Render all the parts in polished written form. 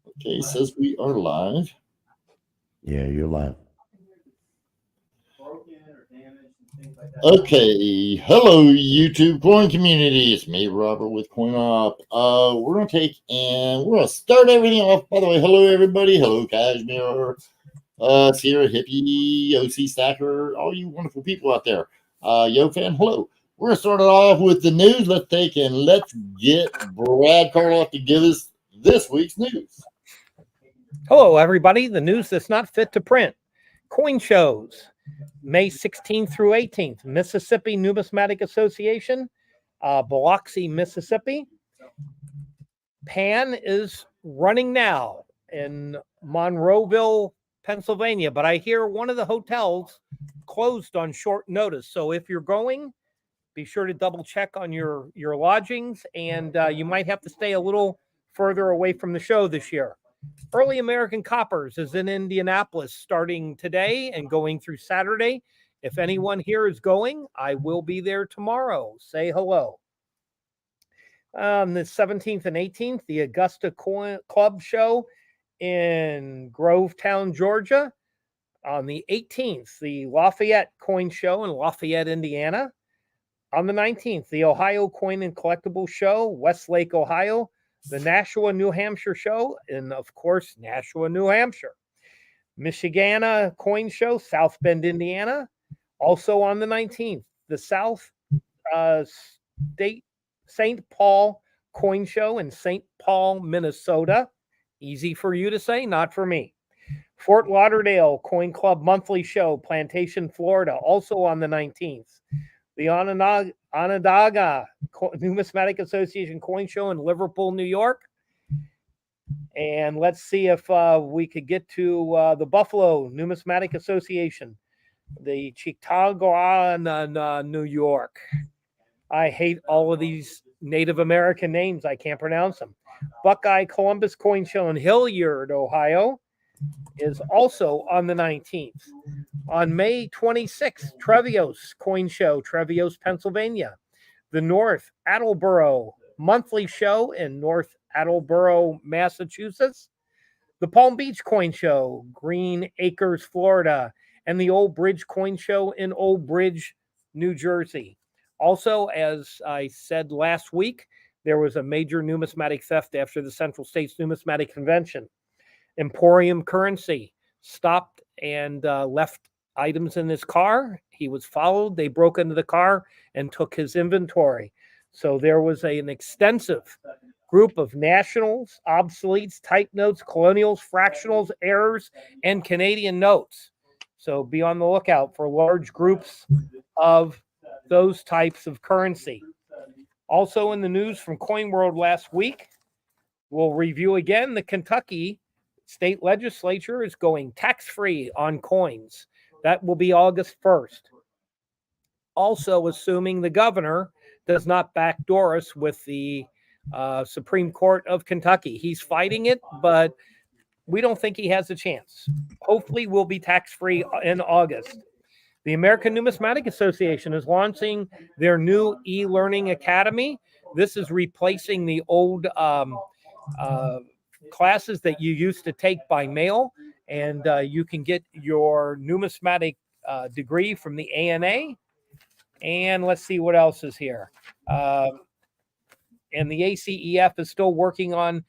Okay, it says we are live. Yeah, you're live. Okay, hello YouTube coin community. It's me, Robert, with CoinUp. We're gonna take and we're gonna start everything off. By the way, hello everybody. Hello Cashmere, Sierra Hippie, OC Stacker, all you wonderful people out there. Yo fan, hello. We're gonna start it off with the news. Let's get Brad Karloff to give us this week's news. Hello, everybody. The news that's not fit to print. Coin shows, May 16th through 18th, Mississippi Numismatic Association, Biloxi, Mississippi. PAN is running now in Monroeville, Pennsylvania, but I hear one of the hotels closed on short notice. So if you're going, be sure to double check on your lodgings, and you might have to stay a little further away from the show this year. Early American Coppers is in Indianapolis starting today and going through Saturday. If anyone here is going, I will be there tomorrow. Say hello. On the 17th and 18th, the Augusta Club Show in Grovetown, Georgia. On the 18th, the Lafayette Coin Show in Lafayette, Indiana. On the 19th, the Ohio Coin and Collectible Show, Westlake, Ohio. The Nashua, New Hampshire show, and of course, Nashua, New Hampshire. Michigana Coin Show, South Bend, Indiana. Also on the 19th, the South State St. Paul Coin Show in St. Paul, Minnesota. Easy for you to say, not for me. Fort Lauderdale Coin Club Monthly Show, Plantation, Florida, also on the 19th. The Onondaga Numismatic Association Coin Show in Liverpool, New York. And let's see if we could get to the Buffalo Numismatic Association, the Chicago, New York. I hate all of these Native American names. I can't pronounce them. Buckeye Columbus Coin Show in Hilliard, Ohio, is also on the 19th. On May 26th, Trevios Coin Show, Trevios, Pennsylvania. The North Attleboro Monthly Show in North Attleboro, Massachusetts. The Palm Beach Coin Show, Green Acres, Florida. And the Old Bridge Coin Show in Old Bridge, New Jersey. Also, as I said last week, there was a major numismatic theft after the Central States Numismatic Convention. Emporium Currency stopped and left items in his car. He was followed. They broke into the car and took his inventory. So there was an extensive group of nationals, obsoletes, type notes, colonials, fractionals, errors, and Canadian notes. So be on the lookout for large groups of those types of currency. Also in the news from Coin World last week, we'll review again the Kentucky State Legislature is going tax-free on coins. That will be August 1st. Also, assuming the governor does not backdoor us with the Supreme Court of Kentucky. He's fighting it, but we don't think he has a chance. Hopefully, we'll be tax-free in August. The American Numismatic Association is launching their new e-learning academy. This is replacing the old classes that you used to take by mail, and you can get your numismatic degree from the ANA. And let's see what else is here. And the ACEF is still working on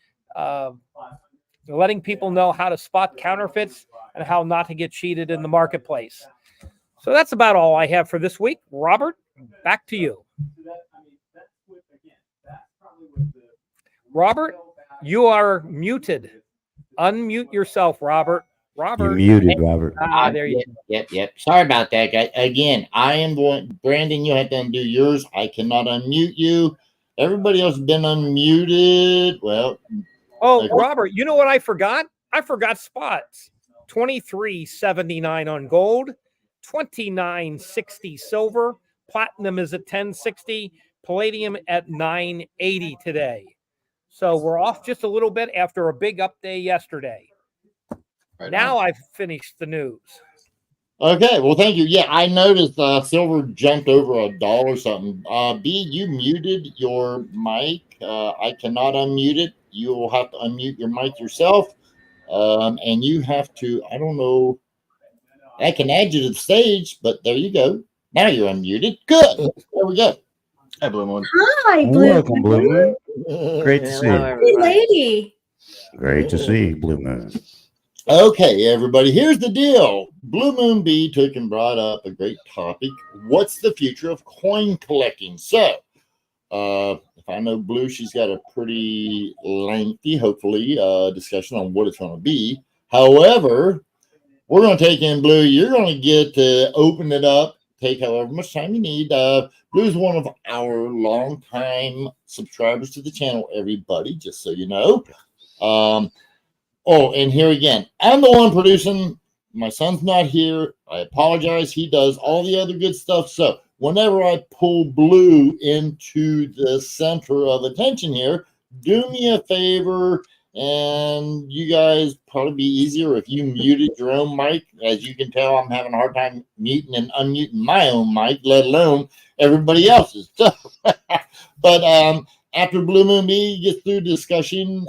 letting people know how to spot counterfeits and how not to get cheated in the marketplace. So that's about all I have for this week. Robert, back to you. Robert, you are muted. Unmute yourself, Robert. You're muted, Robert. There you go. Yep. Sorry about that, guys. Again, I am going. Brandon, you have to undo yours. I cannot unmute you. Everybody else has been unmuted. Well. Oh, Robert, you know what I forgot? I forgot spots. 23.79 on gold, 29.60 silver, platinum is at 10.60, palladium at 9.80 today. So we're off just a little bit after a big up day yesterday. Right now I've finished the news. Okay, well, thank you. Yeah, I noticed silver jumped over $1 something. B, you muted your mic. I cannot unmute it. you'll have to unmute your mic yourself. And you have to, I don't know, I can add you to the stage, but there you go. Now you're unmuted. Good. There we go. Hi, Blue Moon. Hi, Blue. Welcome, Blue Moon. Great to see you. Hey, lady. Great to see you, Blue Moon. Okay, everybody, here's the deal. Blue Moon B took and brought up a great topic. What's the future of coin collecting? So, if I know Blue, she's got a pretty lengthy, hopefully, discussion on what it's going to be. However, we're going to take in Blue. You're going to get to open it up, take however much time you need. Blue's one of our longtime subscribers to the channel, everybody, just so you know. Oh, and here again, I'm the one producing. My son's not here. I apologize. He does all the other good stuff. So whenever I pull Blue into the center of attention here, do me a favor, and you guys probably be easier if you muted your own mic. As you can tell, I'm having a hard time muting and unmuting my own mic, let alone everybody else's. But after Blue Moon B gets through discussing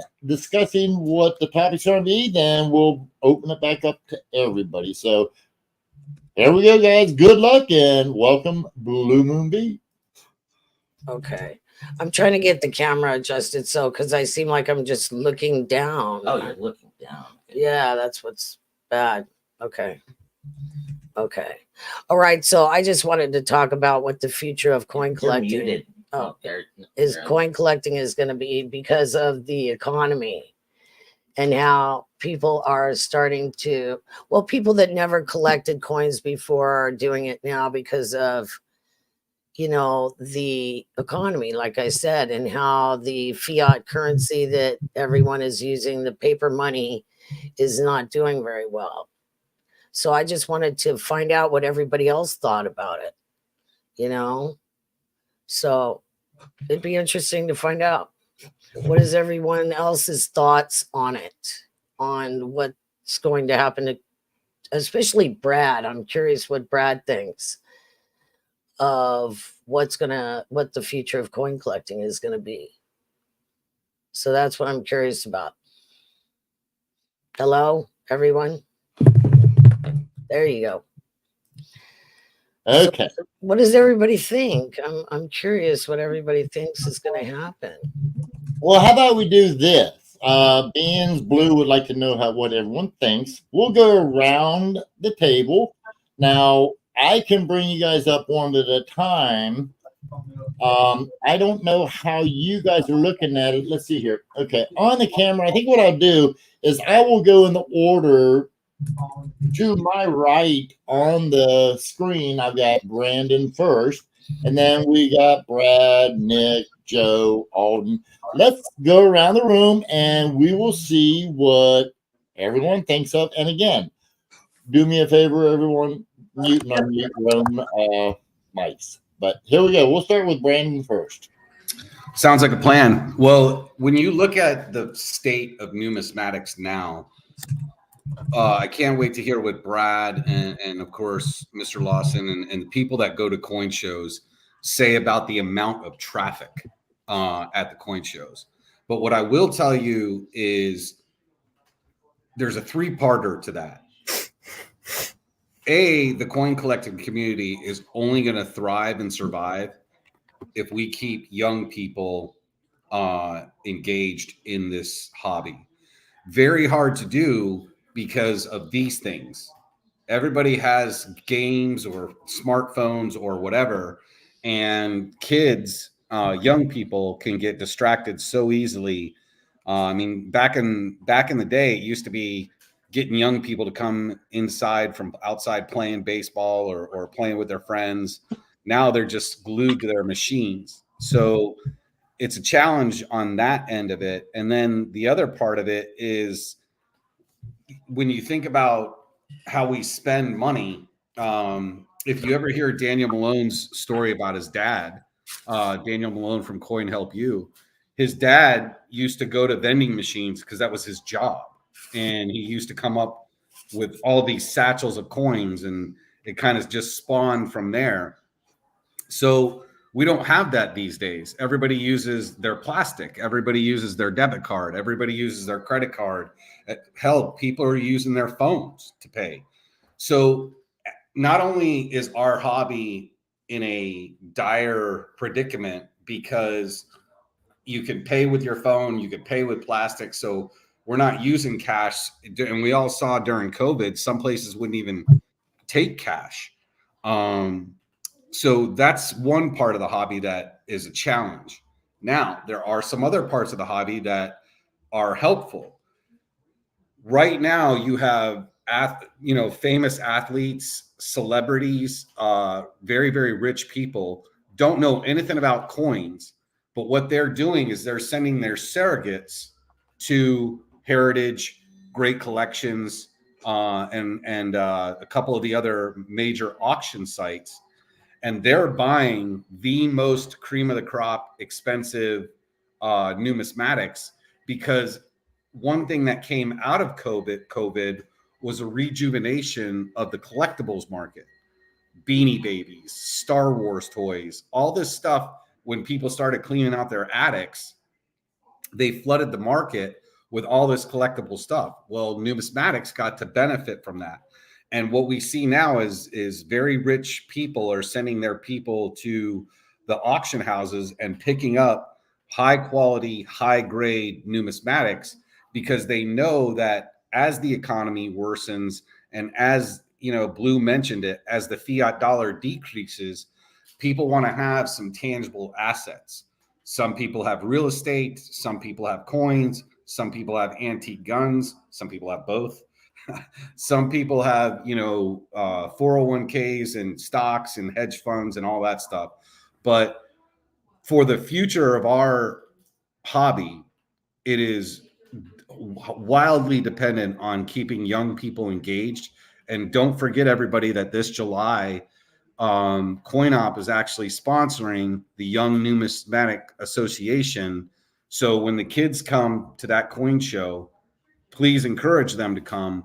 what the topic's going to be, then we'll open it back up to everybody. So here we go, guys. Good luck and welcome, Blue Moon B. Okay. I'm trying to get the camera adjusted because I seem like I'm just looking down. Oh, you're looking down. Yeah, that's what's bad. Okay. All right. So I just wanted to talk about what the future of coin You're collecting muted. Oh, there is. Coin collecting is going to be because of the economy and how people are starting to, well, people that never collected coins before are doing it now because of, the economy, like I said, and how the fiat currency that everyone is using, the paper money, is not doing very well. So I just wanted to find out what everybody else thought about it, So it'd be interesting to find out what is everyone else's thoughts on it, on what's going to happen to, especially Brad. I'm curious what Brad thinks of what the future of coin collecting is going to be. So that's what I'm curious about. Hello, everyone. There you go. Okay. So what does everybody think? I'm curious what everybody thinks is going to happen. Well, how about we do this? Beans Blue would like to know what everyone thinks. We'll go around the table. Now, I can bring you guys up one at a time. I don't know how you guys are looking at it. Let's see here. Okay, on the camera, I think what I'll do is I will go in the order to my right on the screen. I've got Brandon first, and then we got Brad, Nick, Joe, Alden. Let's go around the room and we will see what everyone thinks of. And again, do me a favor, everyone, mute and unmute your own mics. But here we go. We'll start with Brandon first. Sounds like a plan. Well, when you look at the state of numismatics now, I can't wait to hear what Brad and of course, Mr. Lawson and the people that go to coin shows say about the amount of traffic at the coin shows. But what I will tell you is there's a three-parter to that. The coin collecting community is only going to thrive and survive if we keep young people engaged in this hobby. Very hard to do because of these things. Everybody has games or smartphones or whatever, and kids, young people, can get distracted so easily. I mean, back in the day, it used to be getting young people to come inside from outside playing baseball or playing with their friends. Now they're just glued to their machines. So it's a challenge on that end of it. And then the other part of it is when you think about how we spend money, if you ever hear Daniel Malone's story about his dad, Daniel Malone from Coin Help You, his dad used to go to vending machines because that was his job. And he used to come up with all these satchels of coins, and it kind of just spawned from there. So We don't have that these days. Everybody uses their plastic. Everybody uses their debit card. Everybody uses their credit card. Hell, people are using their phones to pay. So not only is our hobby in a dire predicament because you can pay with your phone, you can pay with plastic. So we're not using cash. And we all saw during COVID, some places wouldn't even take cash. So that's one part of the hobby that is a challenge. Now, there are some other parts of the hobby that are helpful. Right now, you have famous athletes, celebrities, very, very rich people don't know anything about coins, but what they're doing is they're sending their surrogates to Heritage, Great Collections, and a couple of the other major auction sites, and they're buying the most cream of the crop, expensive numismatics, because one thing that came out of COVID was a rejuvenation of the collectibles market. Beanie Babies, Star Wars toys, all this stuff. When people started cleaning out their attics, they flooded the market with all this collectible stuff. Well, numismatics got to benefit from that. And what we see now is very rich people are sending their people to the auction houses and picking up high quality, high grade numismatics, because they know that as the economy worsens and as, Blue mentioned it, as the fiat dollar decreases, people want to have some tangible assets. Some people have real estate, some people have coins, some people have antique guns, some people have both. Some people have, 401ks and stocks and hedge funds and all that stuff. But for the future of our hobby, it is wildly dependent on keeping young people engaged. And don't forget, everybody, that this July, COINTALK is actually sponsoring the Young Numismatic Association. So when the kids come to that coin show, please encourage them to come.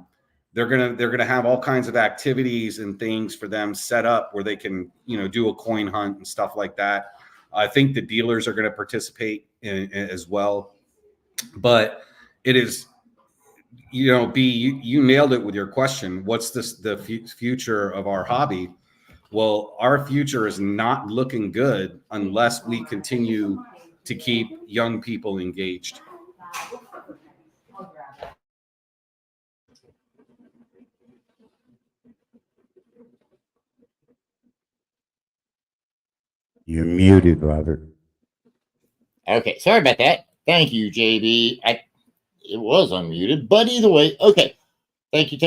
They're gonna have all kinds of activities and things for them set up where they can, do a coin hunt and stuff like that. I think the dealers are going to participate as well. But it is, you nailed it with your question. What's the future of our hobby? Well, our future is not looking good unless we continue to keep young people engaged. You're muted, Robert. Okay, sorry about that. Thank you, JB. It was unmuted, but either way, okay. Thank you.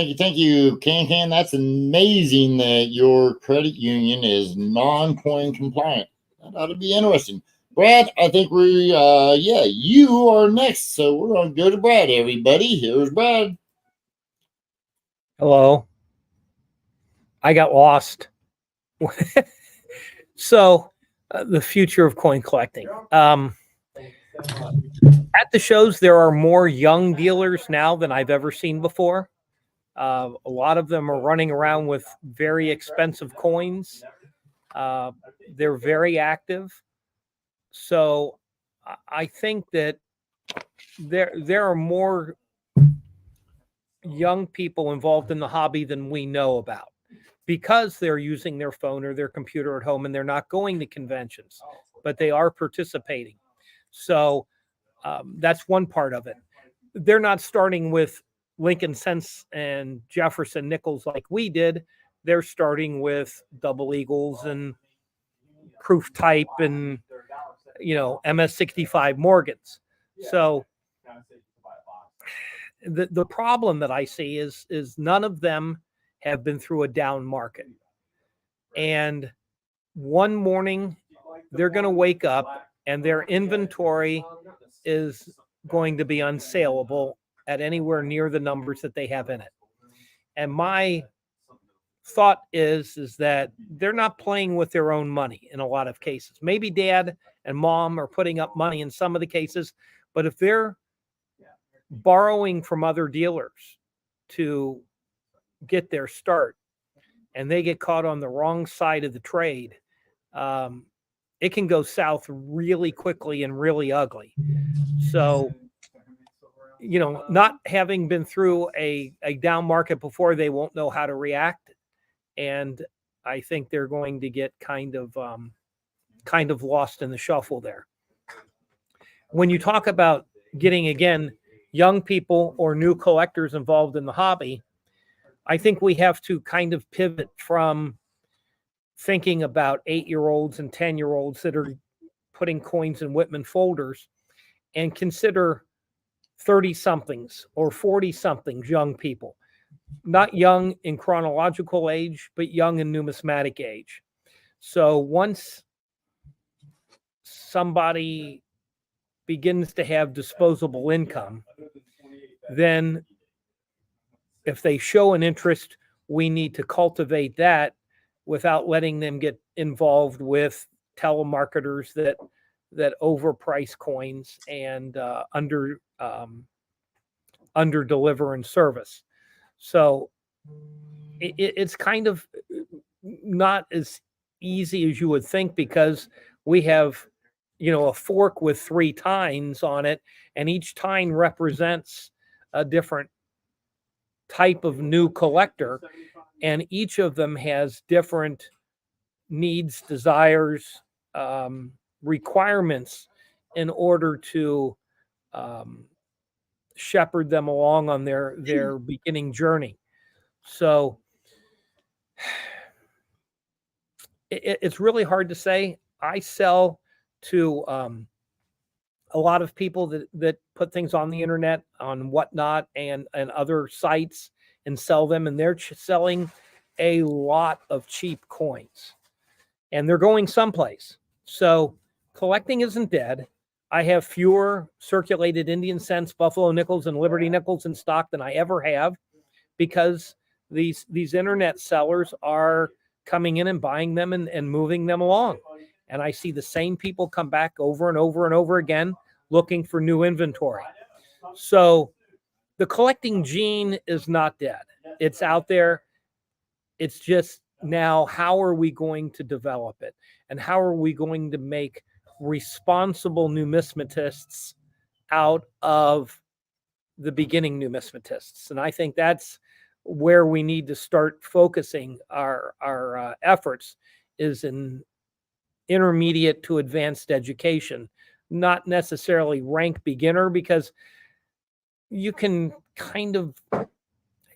Can. That's amazing that your credit union is non-coin compliant. That ought to be interesting. Brad, I think you are next. So we're going to go to Brad, everybody. Here's Brad. Hello. I got lost. So, the future of coin collecting. At the shows, there are more young dealers now than I've ever seen before. A lot of them are running around with very expensive coins. They're very active. So I think that there are more young people involved in the hobby than we know about, because they're using their phone or their computer at home and they're not going to conventions, but they are participating. So that's one part of it. They're not starting with Lincoln cents and Jefferson nickels like we did. They're starting with double eagles and proof type and, MS-65 Morgans. So the problem that I see is none of them have been through a down market. And one morning they're going to wake up and their inventory is going to be unsaleable at anywhere near the numbers that they have in it. And my thought is that they're not playing with their own money in a lot of cases. Maybe dad and mom are putting up money in some of the cases, but if they're borrowing from other dealers to get their start and they get caught on the wrong side of the trade, it can go south really quickly and really ugly. So, not having been through a down market before, they won't know how to react. And I think they're going to get kind of lost in the shuffle there. When you talk about getting, again, young people or new collectors involved in the hobby, I think we have to kind of pivot from thinking about 8-year-olds and 10-year-olds that are putting coins in Whitman folders and consider 30-somethings or 40-somethings young people. Not young in chronological age, but young in numismatic age. So once somebody begins to have disposable income, then if they show an interest, we need to cultivate that without letting them get involved with telemarketers that overprice coins and under deliver in service. So it's kind of not as easy as you would think, because we have a fork with 3 tines on it, and each tine represents a different type of new collector, and each of them has different needs, desires, requirements in order to shepherd them along on their beginning journey. So it's really hard to say. I sell to a lot of people that put things on the internet, on Whatnot and other sites, and sell them, and they're selling a lot of cheap coins, and they're going someplace. So collecting isn't dead. I have fewer circulated Indian cents, Buffalo nickels, and Liberty nickels in stock than I ever have, because these internet sellers are coming in and buying them and moving them along. And I see the same people come back over and over and over again looking for new inventory. So the collecting gene is not dead. It's out there. It's just now, how are we going to develop it? And how are we going to make responsible numismatists out of the beginning numismatists? And I think that's where we need to start focusing our efforts, is in intermediate to advanced education, not necessarily rank beginner, because you can kind of,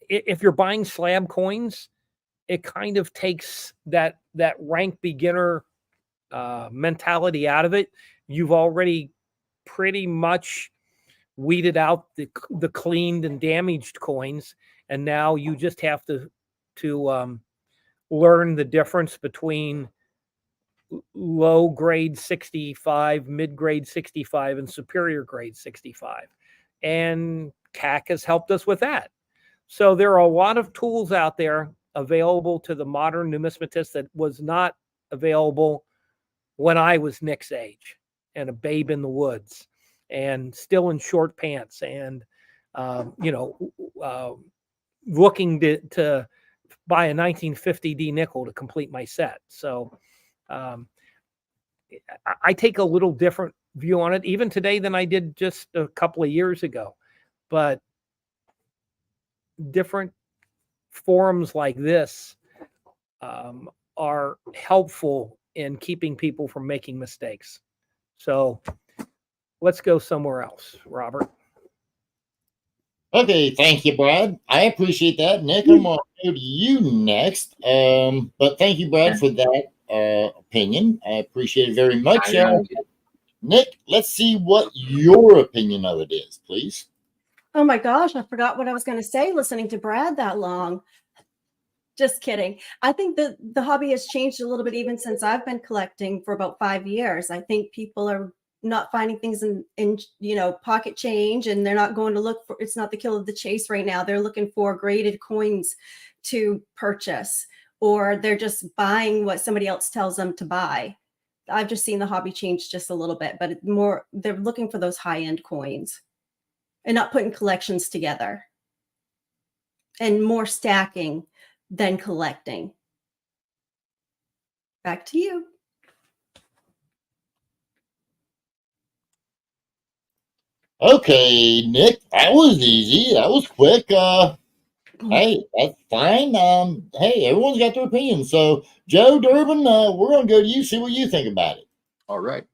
if you're buying slab coins, it kind of takes that rank beginner mentality out of it. You've already pretty much weeded out the cleaned and damaged coins, and now you just have to learn the difference between low grade 65, mid grade 65, and superior grade 65. And CAC has helped us with that. So there are a lot of tools out there available to the modern numismatist that was not available when I was Nick's age and a babe in the woods and still in short pants and looking to buy a 1950 D nickel to complete my set. So I take a little different view on it even today than I did just a couple of years ago. But different forums like this are helpful in keeping people from making mistakes. So let's go somewhere else, Robert. Okay, thank you, Brad. I appreciate that. Nick, I'm going to go to you next. But thank you, Brad, for that opinion. I appreciate it very much. Nick, let's see what your opinion of it is, please. Oh my gosh, I forgot what I was going to say listening to Brad that long. Just kidding. I think that the hobby has changed a little bit even since I've been collecting for about 5 years. I think people are not finding things in pocket change, and they're not going to look for, it's not the kill of the chase right now. They're looking for graded coins to purchase, or they're just buying what somebody else tells them to buy. I've just seen the hobby change just a little bit, but they're looking for those high-end coins and not putting collections together, and more stacking than collecting. Back to you. Okay, Nick, that was easy. That was quick. Hey, that's fine. Hey, everyone's got their opinion. So, Joe Durbin, we're gonna go to you. See what you think about it. All right.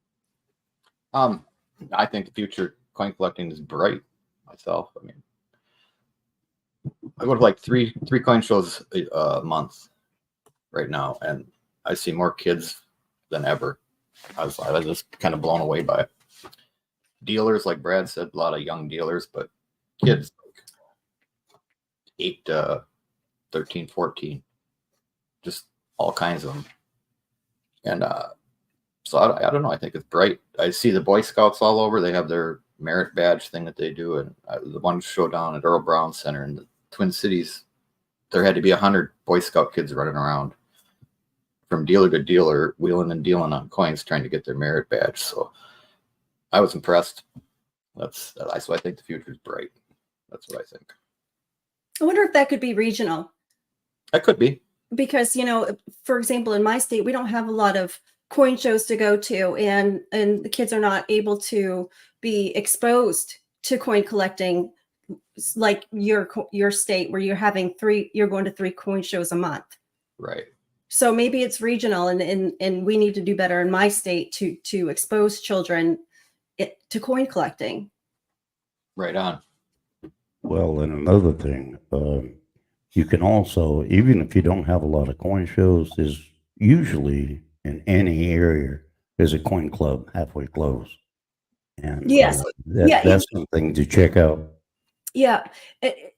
I think the future coin collecting is bright myself. I mean, I go to like three coin shows a month right now, and I see more kids than ever. I was just kind of blown away by it. Dealers, like Brad said, a lot of young dealers, but kids like 8 to 13, 14, just all kinds of them. And so I don't know. I think it's bright. I see the Boy Scouts all over. They have their merit badge thing that they do. And the one show down at Earl Brown Center in the Twin Cities, there had to be 100 Boy Scout kids running around from dealer to dealer, wheeling and dealing on coins, trying to get their merit badge. So I was impressed. So I think the future is bright. That's what I think. I wonder if that could be regional. That could be. Because, for example, in my state, we don't have a lot of coin shows to go to, and the kids are not able to be exposed to coin collecting like your state, where you're going to 3 coin shows a month. Right. So maybe it's regional, and we need to do better in my state to expose children to coin collecting. Right on. Well, and another thing, you can also, even if you don't have a lot of coin shows, there's usually in any area, there's a coin club halfway closed. And Yes. that's something to check out. Yeah,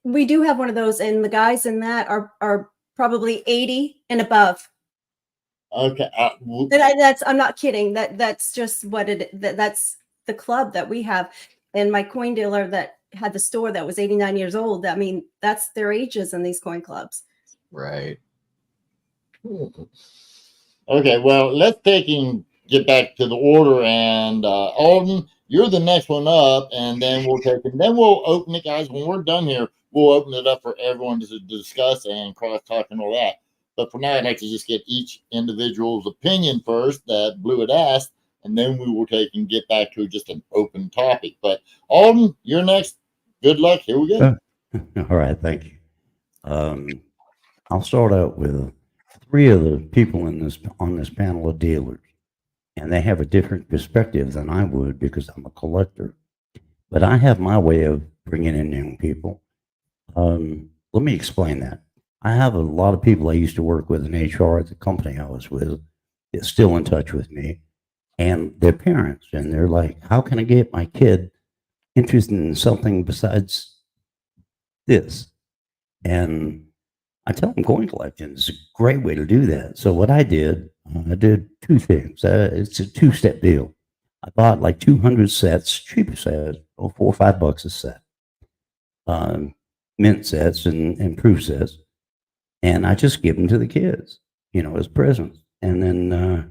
we do have one of those, and the guys in that are probably 80 and above. Okay. And I'm not kidding. That's just what that's the club that we have. And my coin dealer that had the store that was 89 years old. I mean, that's their ages in these coin clubs. Right. Okay, well, let's get back to the order. And Alden, you're the next one up, and then we'll open it, guys. When we're done here, we'll open it up for everyone to discuss and cross-talk and all that. But for now, I'd like to just get each individual's opinion first that Blue had asked, and then we will take and get back to just an open topic. But Alden, you're next. Good luck. Here we go. All right, thank you. I'll start out with 3 of the people on this panel of dealers, and they have a different perspective than I would because I'm a collector. But I have my way of bringing in young people. Let me explain that. I have a lot of people I used to work with in HR at the company I was with that's still in touch with me, and their parents, and they're like, how can I get my kid interested in something besides this? And I tell them coin collecting is a great way to do that. So what I did 2 things. It's a 2-step deal. I bought like 200 sets, cheaper sets, $4 or $5 a set, mint sets and proof sets, and I just give them to the kids, as presents. And then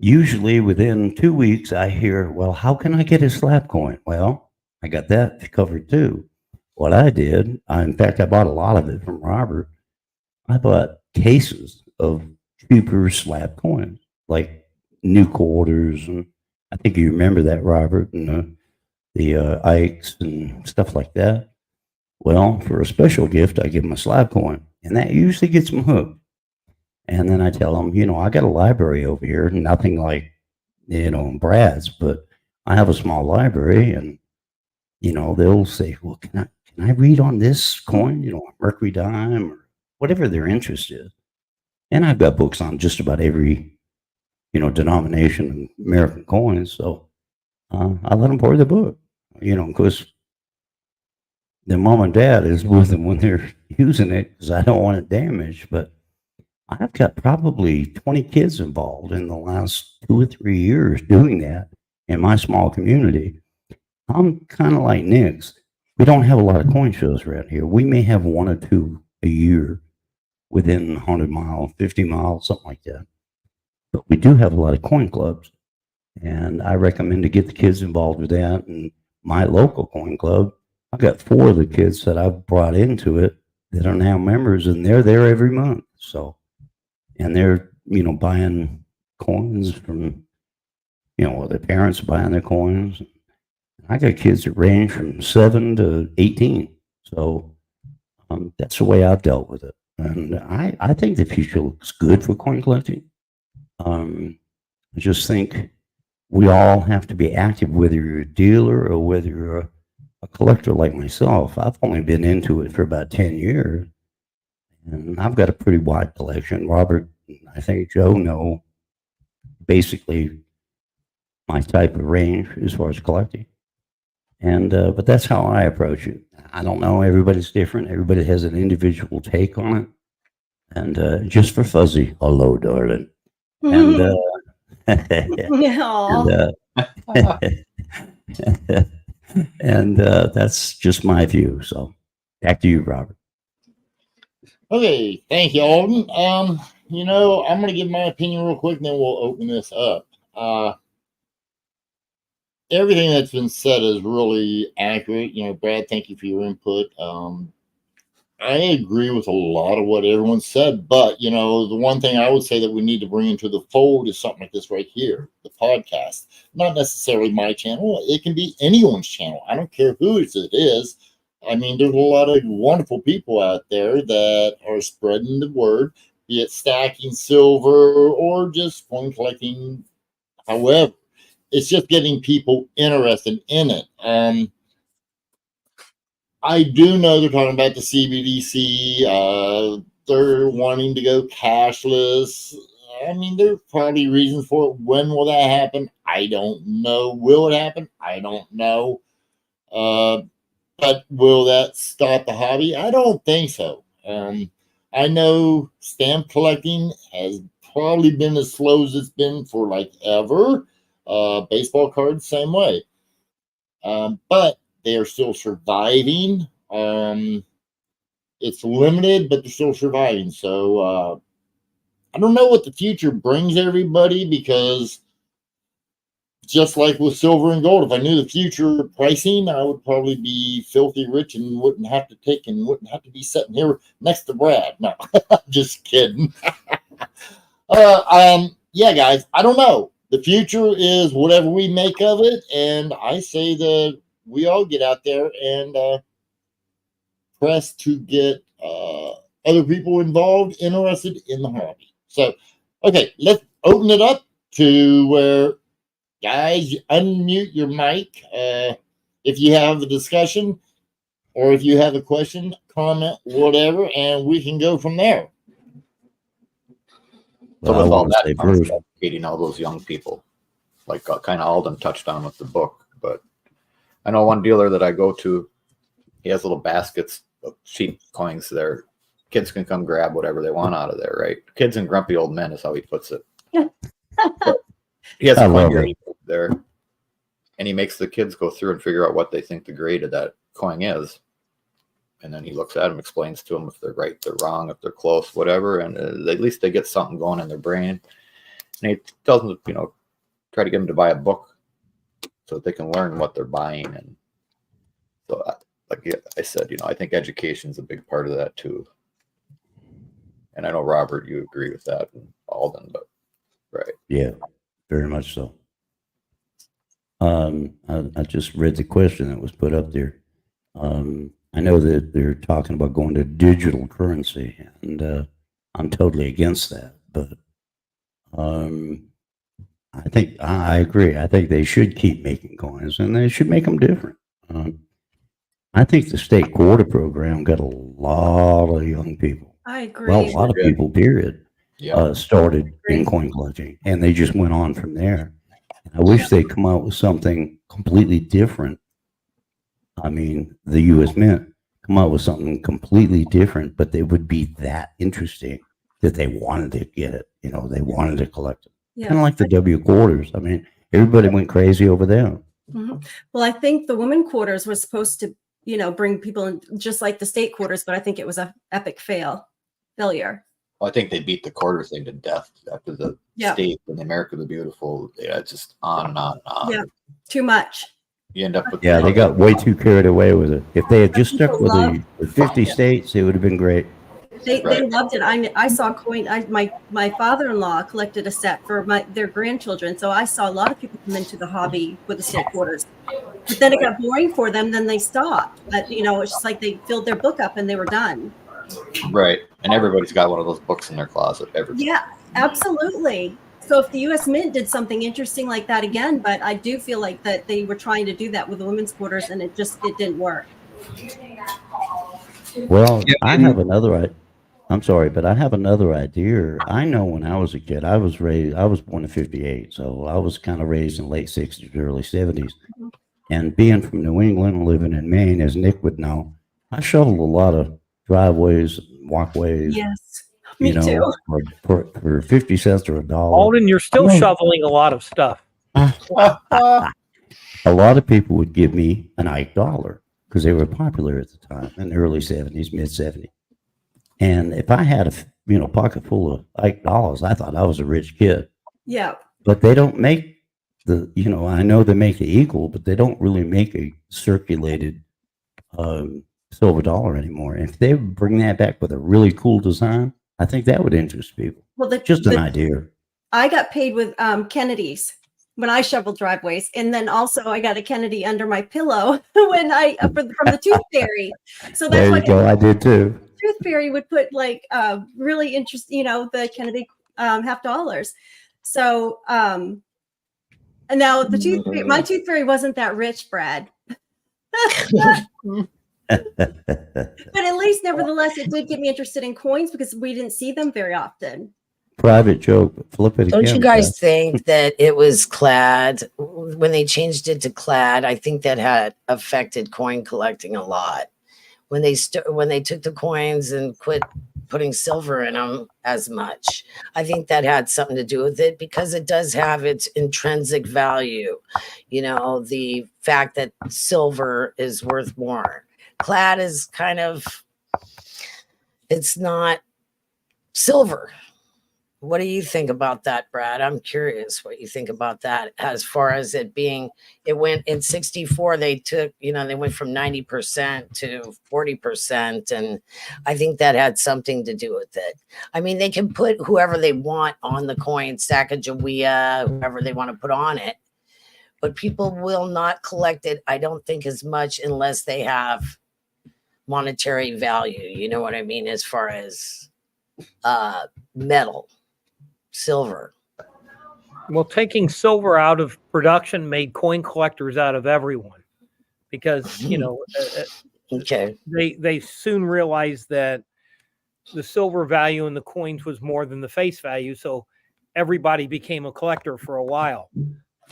usually within 2 weeks, I hear, well, how can I get a slab coin? Well, I got that covered too. What I did, in fact, I bought a lot of it from Robert. I bought cases of cheaper slab coins, like new quarters. And I think you remember that, Robert, and the Ikes and stuff like that. Well, for a special gift, I give them a slab coin, and that usually gets them hooked. And then I tell them, I got a library over here, nothing like, Brad's, but I have a small library, and, they'll say, well, can I read on this coin, Mercury dime or whatever their interest is. And I've got books on just about every, denomination of American coins. So I let them borrow the book, because their mom and dad is with them when they're using it, because I don't want it damaged. But I've got probably 20 kids involved in the last 2 or 3 years doing that in my small community. I'm kind of like Nick's. We don't have a lot of coin shows around here. We may have 1 or 2 a year within 100 miles, 50 miles, something like that. But we do have a lot of coin clubs, and I recommend to get the kids involved with that. And my local coin club, I've got 4 of the kids that I've brought into it that are now members, and they're there every month. So, and they're, buying coins from, their parents buying their coins. I got kids that range from 7 to 18. So that's the way I've dealt with it. And I think the future looks good for coin collecting. I just think we all have to be active, whether you're a dealer or whether you're a collector like myself. I've only been into it for about 10 years, and I've got a pretty wide collection. Robert, I think Joe know basically my type of range as far as collecting. And but that's how I approach it. I don't know. Everybody's different. Everybody has an individual take on it. And just for Fuzzy, hello, darling. And Aw. and that's just my view. So back to you, Robert. Okay, thank you, Alden. You know, I'm going to give my opinion real quick, and then we'll open this up. Everything that's been said is really accurate. You know, Brad, thank you for your input. I agree with a lot of what everyone said, but you know, the one thing I would say that we need to bring into the fold is something like this right here, the podcast. Not necessarily my channel; it can be anyone's channel. I don't care whose it is. I mean, there's a lot of wonderful people out there that are spreading the word, be it stacking silver or just coin collecting. However, it's just getting people interested in it. I do know they're talking about the CBDC. They're wanting to go cashless. I mean, there's probably reasons for it. When will that happen? I don't know. Will it happen? I don't know. But will that stop the hobby? I don't think so. I know stamp collecting has probably been as slow as it's been for like ever. Baseball cards, same way. But they are still surviving. It's limited, but they're still surviving. So I don't know what the future brings everybody, because just like with silver and gold, if I knew the future pricing, I would probably be filthy rich and wouldn't have to be sitting here next to Brad. No, just kidding. Yeah, guys, I don't know. The future is whatever we make of it, and I say that we all get out there and press to get other people involved, interested in the hobby. So, okay, let's open it up to where, guys, unmute your mic if you have a discussion or if you have a question, comment, whatever, and we can go from there. So Well, with I all want to that, say first, educating all those young people, like kind of Alden touched on with the book. But I know one dealer that I go to, he has little baskets of cheap coins there. Kids can come grab whatever they want out of there, right? Kids and grumpy old men is how he puts it. But he has I a coin love grade there, and he makes the kids go through and figure out what they think the grade of that coin is. And then he looks at them, explains to them if they're right, they're wrong, if they're close, whatever. And at least they get something going in their brain. And he tells them, you know, try to get them to buy a book so that they can learn what they're buying. And so, like I said, you know, I think education is a big part of that too. And I know, Robert, you agree with that, and Alden, but right. yeah, very much so. I just read the question that was put up there. I know that they're talking about going to digital currency, and I'm totally against that. But I think I agree. I think they should keep making coins, and they should make them different. I think the state quarter program got a lot of young people. I agree. Well, a lot of people, period, Yeah. started in coin collecting, and they just went on from there. And I wish they'd come out with something completely different. I mean, the U.S. Mint come out with something completely different, but they would be that interesting that they wanted to get it. You know, they wanted to collect it. Yeah. Kind of like the W quarters. I mean, everybody went crazy over them. Mhm. Well, I think the women quarters was supposed to, you know, bring people in just like the state quarters, but I think it was a epic failure. Well, I think they beat the quarter thing to death after the state and the America the Beautiful. Yeah, it's just on and on and on. Yeah, too much. You end up with They got way too carried away with it. If they had just stuck with the 50 states, it would have been great. They Right. loved it. I saw my father-in-law collected a set for their grandchildren. So I saw a lot of people come into the hobby with the state quarters. But then it got boring for them, then they stopped. But it's just like they filled their book up and they were done. Right. And everybody's got one of those books in their closet. Everybody. Yeah, absolutely. So if the US Mint did something interesting like that again, but I do feel like that they were trying to do that with the women's quarters and it didn't work. Well, Yeah, I and- have another. I'm sorry, but I have another idea. I know when I was a kid, I was born in '58, so I was kind of raised in the late '60s, early '70s. And being from New England and living in Maine, as Nick would know, I shoveled a lot of driveways, walkways. Yes, me you know, too. for 50 cents or $1. Alden, you're still Oh. shoveling a lot of stuff. A lot of people would give me an Ike dollar because they were popular at the time in the early '70s, mid '70s. And if I had a pocket full of Ike dollars, I thought I was a rich kid. Yeah. But they don't make I know they make the equal, but they don't really make a circulated silver dollar anymore. And if they bring that back with a really cool design, I think that would interest people. Well, Just an idea. I got paid with Kennedy's when I shoveled driveways, and then also I got a Kennedy under my pillow when from the Tooth Fairy. So that's There why you go. I did too. Tooth Fairy would put like really interesting, the Kennedy half dollars. So and now my Tooth Fairy wasn't that rich, Brad. But at least, nevertheless, it did get me interested in coins because we didn't see them very often. Private joke. Flip it Don't again. you guys think that it was clad when they changed it to clad? I think that had affected coin collecting a lot. When they took the coins and quit putting silver in them as much, I think that had something to do with it because it does have its intrinsic value. The fact that silver is worth more. Clad is kind of, it's not silver. What do you think about that, Brad? I'm curious what you think about that as far as it went in 64. They took, they went from 90% to 40%. And I think that had something to do with it. I mean, they can put whoever they want on the coin, Sacagawea, whoever they want to put on it. But people will not collect it, I don't think, as much unless they have monetary value. You know what I mean? As far as metal. Silver. Well, taking silver out of production made coin collectors out of everyone because, okay, they soon realized that the silver value in the coins was more than the face value. So everybody became a collector for a while.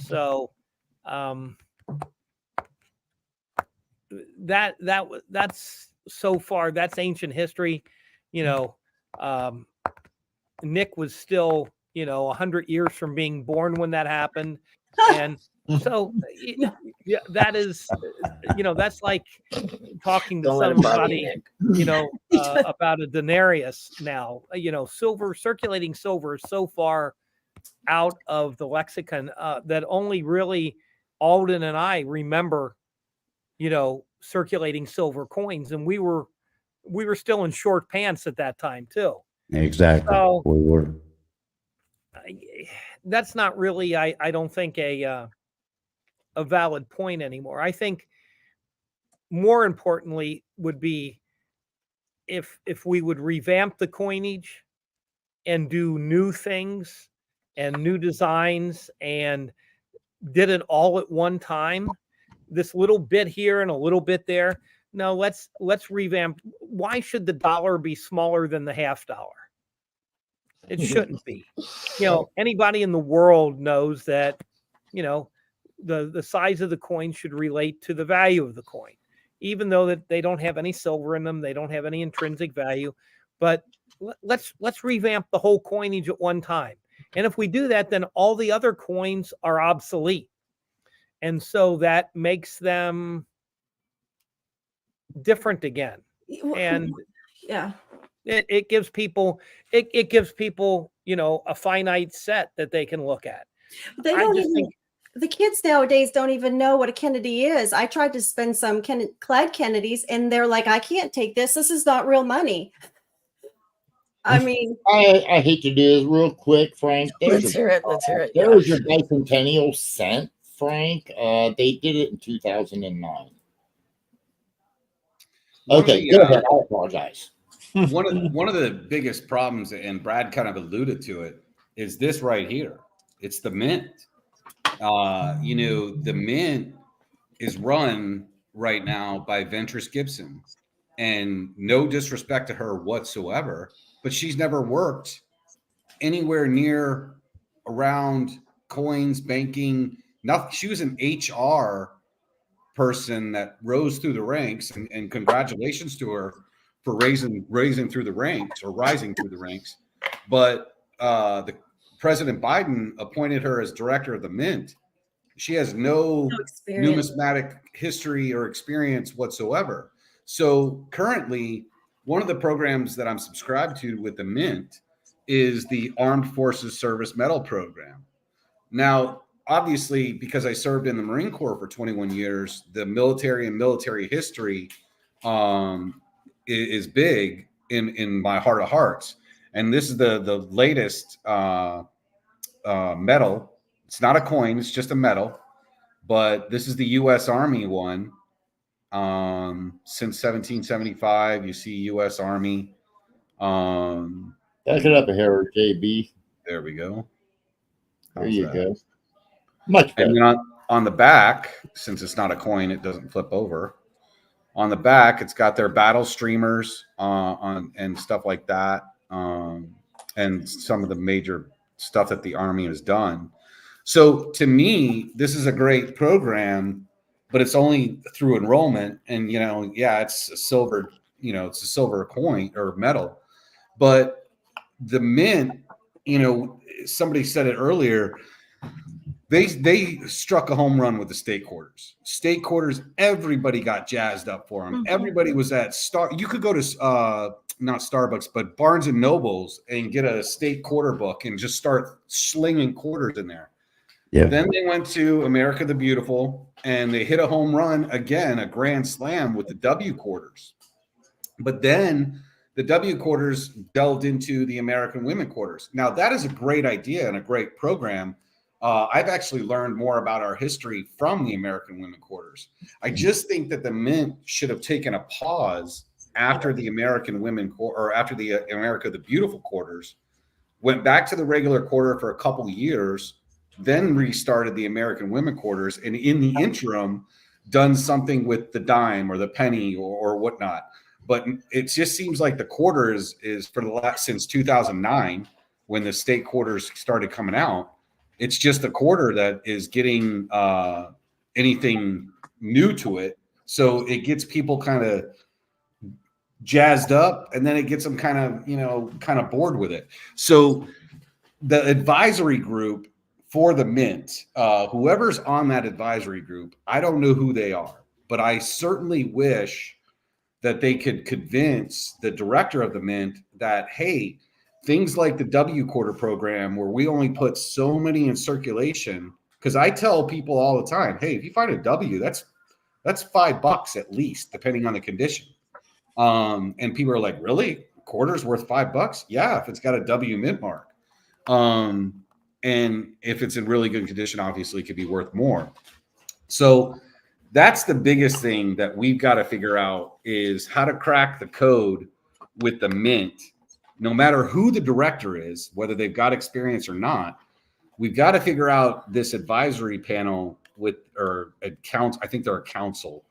So that's so far, that's ancient history. Nick was still, 100 years from being born when that happened. And so that is, that's like talking to somebody, about a denarius now. Circulating silver is so far out of the lexicon that only really Alden and I remember, circulating silver coins. And we were still in short pants at that time too. Exactly. So, we were. That's not really, I don't think a valid point anymore. I think more importantly would be if we would revamp the coinage and do new things and new designs and did it all at one time, this little bit here and a little bit there. No, let's revamp. Why should the dollar be smaller than the half dollar? It shouldn't be. Anybody in the world knows that, the size of the coin should relate to the value of the coin, even though that they don't have any silver in them, they don't have any intrinsic value. But let's revamp the whole coinage at one time. And if we do that, then all the other coins are obsolete. And so that makes them different again. And yeah. It gives people, a finite set that they can look at. They don't even, the kids nowadays don't even know what a Kennedy is. I tried to spend some clad Kennedys and they're like, I can't take this. This is not real money. I mean, I hate to do this real quick, Frank. Let's hear it. Let's hear it. Yeah. There's your bicentennial cent, Frank. They did it in 2009. Okay, go ahead. I apologize. One of the biggest problems, and Brad kind of alluded to it, is this right here. It's the mint. The mint is run right now by Ventress Gibson, and no disrespect to her whatsoever, but she's never worked anywhere near around coins, banking, nothing. She was an HR person that rose through the ranks, and congratulations to her for raising through the ranks, or rising through the ranks. But the President Biden appointed her as director of the mint. She has no numismatic history or experience whatsoever. So currently, one of the programs that I'm subscribed to with the mint is the Armed Forces Service Medal Program. Now, obviously, because I served in the Marine Corps for 21 years, the military and military history is big in my heart of hearts. And this is the latest medal. It's not a coin, it's just a medal. But this is the U.S. Army one. Since 1775, you see U.S. Army. Back it up here, JB. There we go. There you go. Much better. And then on the back, since it's not a coin, it doesn't flip over. On the back, it's got their battle streamers on and stuff like that, and some of the major stuff that the Army has done. So to me, this is a great program, but it's only through enrollment. And, it's a silver, it's a silver coin or medal. But the mint, somebody said it earlier, they struck a home run with the state quarters. State quarters, everybody got jazzed up for them. Mm-hmm. Everybody was at you could go to not Starbucks, but Barnes and Nobles and get a state quarter book and just start slinging quarters in there. Yeah. Then they went to America the Beautiful and they hit a home run again, a grand slam with the W quarters. But then the W quarters delved into the American women quarters. Now that is a great idea and a great program. I've actually learned more about our history from the American women quarters. I just think that the mint should have taken a pause after the American women or after the America the Beautiful quarters, went back to the regular quarter for a couple years, then restarted the American women quarters, and in the interim done something with the dime or the penny or whatnot. But it just seems like the quarter is for the last since 2009 when the state quarters started coming out. It's just a quarter that is getting anything new to it. So it gets people kind of jazzed up, and then it gets them kind of bored with it. So the advisory group for the mint, whoever's on that advisory group, I don't know who they are, but I certainly wish that they could convince the director of the mint that, hey, things like the W quarter program where we only put so many in circulation, because I tell people all the time, hey, if you find a W, that's $5 at least, depending on the condition. And people are like, really? Quarter's worth $5? Yeah, if it's got a W mint mark. And if it's in really good condition, obviously it could be worth more. So that's the biggest thing that we've got to figure out is how to crack the code with the mint. No matter who the director is, whether they've got experience or not, we've got to figure out this advisory panel or I think they're a council,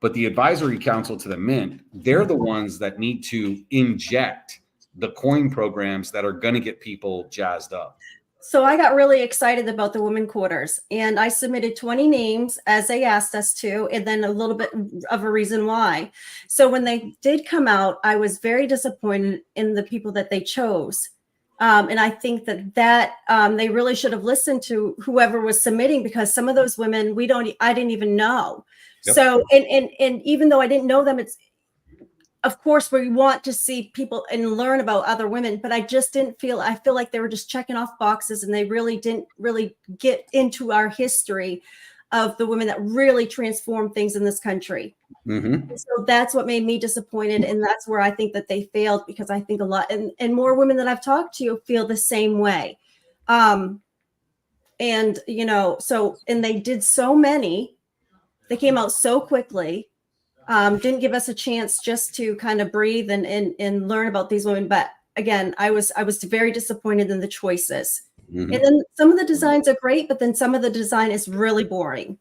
but the advisory council to the mint, they're the ones that need to inject the coin programs that are going to get people jazzed up. So I got really excited about the women quarters, and I submitted 20 names as they asked us to, and then a little bit of a reason why. So when they did come out, I was very disappointed in the people that they chose. And I think that they really should have listened to whoever was submitting, because some of those women I didn't even know. Yep. So, and even though I didn't know them, of course, we want to see people and learn about other women, but I feel like they were just checking off boxes, and they really didn't get into our history of the women that really transformed things in this country. Mm-hmm. So that's what made me disappointed. And that's where I think that they failed, because I think a lot, and more women that I've talked to feel the same way. And, you know, so, and they did so many, they came out so quickly, didn't give us a chance just to kind of breathe and learn about these women. But again, I was very disappointed in the choices. Mm-hmm. And then some of the designs are great, but then some of the design is really boring.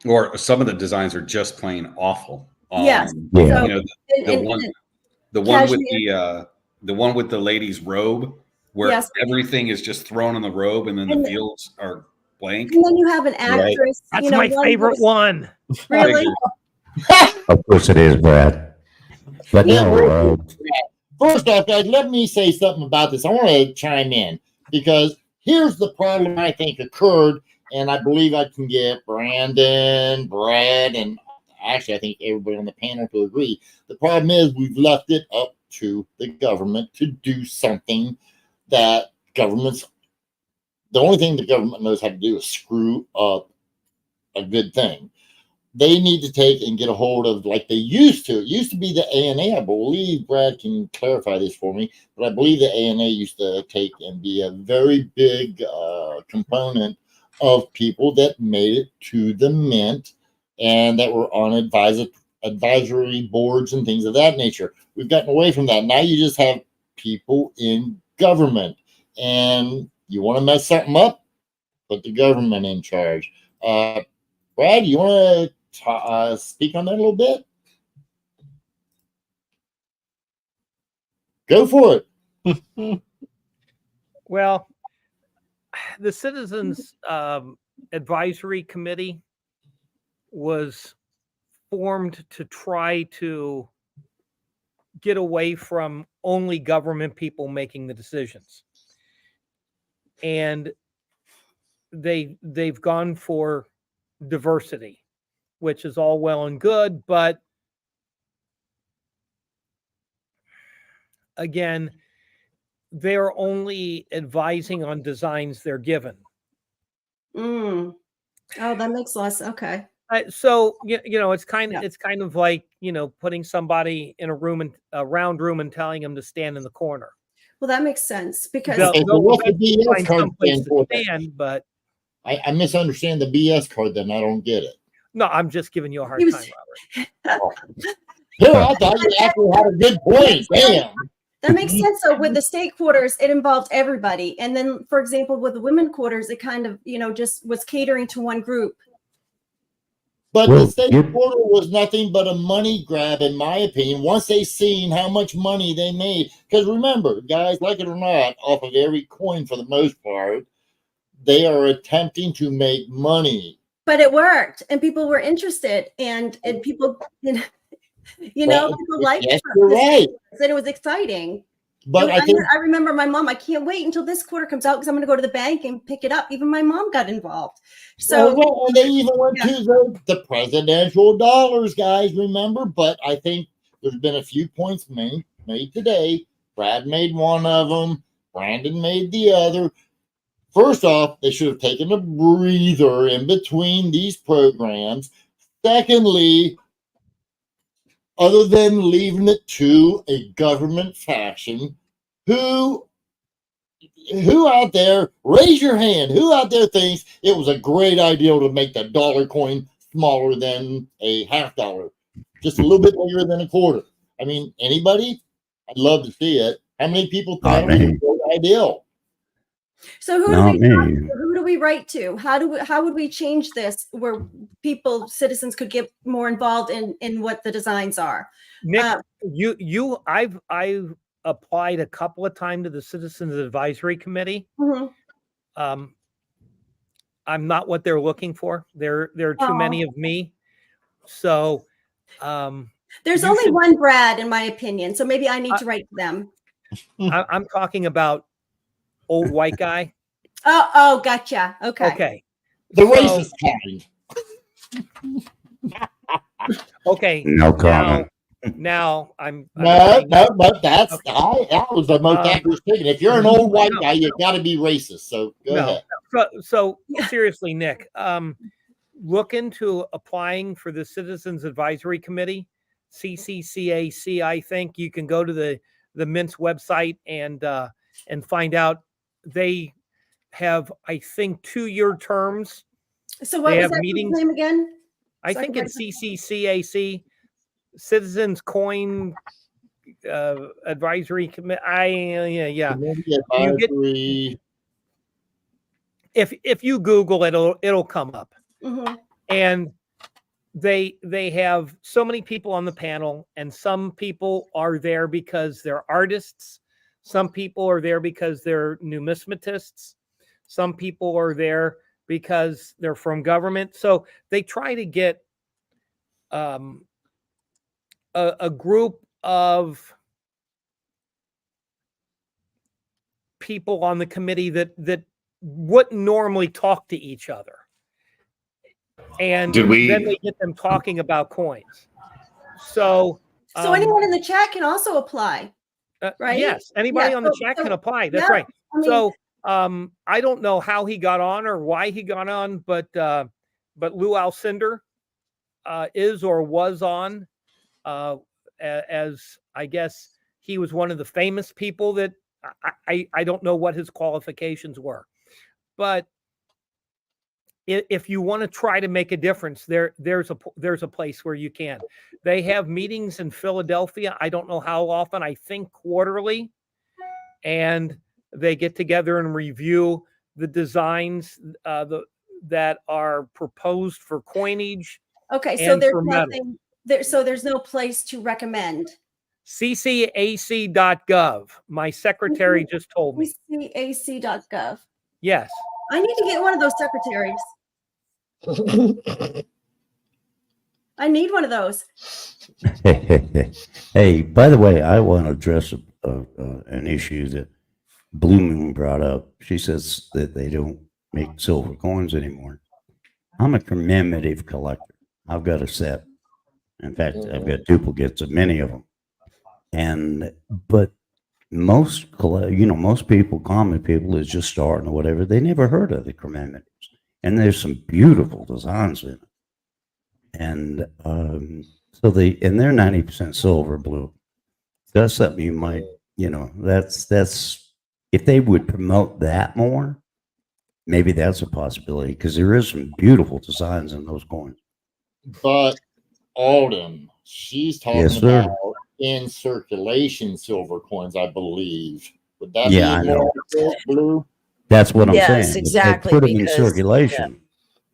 Or some of the designs are just plain awful. Yes. Yeah. You know, the one with the lady's robe, where Yes. everything is just thrown in the robe, and then the fields are blank. And then you have an actress. That's you know, my favorite one. Really? Of course it is, Brad. But no, First off, guys, let me say something about this. I want to chime in, because here's the problem I think occurred, and I believe I can get Brandon, Brad, and actually I think everybody on the panel to agree. The problem is we've left it up to the government to do something that the only thing the government knows how to do is screw up a good thing. They need to take and get a hold of, like they used to. It used to be the ANA, I believe. Brad can clarify this for me, but I believe the ANA used to take and be a very big component of people that made it to the mint and that were on advisory boards and things of that nature. We've gotten away from that. Now you just have people in government, and you want to mess something up, put the government in charge. Brad, you want to speak on that a little bit? Go for it. Well, the Citizens Advisory Committee was formed to try to get away from only government people making the decisions. And they've gone for diversity, which is all well and good, but again, they're only advising on designs they're given. Oh, that makes less. Okay. So you know, it's kind of like, you know, putting somebody in a round room and telling them to stand in the corner. Well, that makes sense, because What's the BS find card someplace stand to for? stand, but I misunderstand the BS card. Then I don't get it. no, I'm just giving you a hard He time, was- Robert. Here, I thought you actually had a good point. Damn. that makes sense. So with the state quarters, it involved everybody. And then, for example, with the women quarters, it kind of, you know, just was catering to one group. But Well, the state you- quarter was nothing but a money grab, in my opinion, once they seen how much money they made. Because remember, guys, like it or not, off of every coin for the most part, they are attempting to make money. But it worked, and people were interested, and people, people liked Yes, it. you're right. And it was exciting. But I think I remember my mom, I can't wait until this quarter comes out because I'm going to go to the bank and pick it up. Even my mom got involved. So and they even went to the presidential dollars, guys, remember? But I think there's been a few points made today. Brad made one of them. Brandon made the other. First off, they should have taken a breather in between these programs. Secondly, other than leaving it to a government faction, who out there, raise your hand, who out there thinks it was a great idea to make the dollar coin smaller than a $50, just a little bit bigger than a quarter? I mean, anybody? I'd love to see it. How many people thought it was a great idea? So who do we write to? How would we change this where citizens could get more involved in what the designs are? Nick, I've applied a couple of times to the Citizens Advisory Committee. Mm-hmm. I'm not what they're looking for. There are too many of me. So there's only one Brad, in my opinion. So maybe I need to write to them. I'm talking about old white guy. Oh, gotcha. Okay. The racist kind. Okay. No comment. Now I'm no, but that was the most accurate statement. If you're an old white guy, you got to be racist. So go ahead. So seriously, Nick, look into applying for the Citizens Advisory Committee, CCCAC. I think you can go to the Mint's website and find out. They have, I think, 2-year terms. So what They was have that meetings. name again? I So I think can it's CCCAC, Citizens Coin Advisory Committee. Yeah. Community You get, advisory. if you Google it, it'll come up. Mhm. And they have so many people on the panel, and some people are there because they're artists. Some people are there because they're numismatists. Some people are there because they're from government. So they try to get a group of people on the committee that wouldn't normally talk to each other. And Did we- then they get them talking about coins. So anyone in the chat can also apply, right? yes, anybody Yeah, on the so- chat so- can apply. That's yeah, right. I mean, So I don't know how he got on or why he got on, but Lou Alcindor is or was on as, I guess, he was one of the famous people that I don't know what his qualifications were, but if you want to try to make a difference, there's a place where you can. They have meetings in Philadelphia. I don't know how often. I think quarterly, and they get together and review the designs that are proposed for coinage. okay, so and there's for metal. nothing there. So there's no place to recommend. CCAC.gov. My secretary just told me. CCAC.gov. Yes. I need to get one of those secretaries. I need one of those. Hey, by the way, I want to address an issue that Blue Moon brought up. She says that they don't make silver coins anymore. I'm a commemorative collector. I've got a set. In fact, I've got duplicates of many of them. But most people, common people, is just starting or whatever. They never heard of the commemoratives, and there's some beautiful designs in it. And so they're 90% silver blue. That's something you might, that's if they would promote that more, maybe that's a possibility, because there is some beautiful designs in those coins. But Alden, she's talking Yes, sir. about in circulation silver coins, I believe. Would that Yeah, be I know. more blue? That's what I'm Yes, saying. They exactly, put them in because- circulation.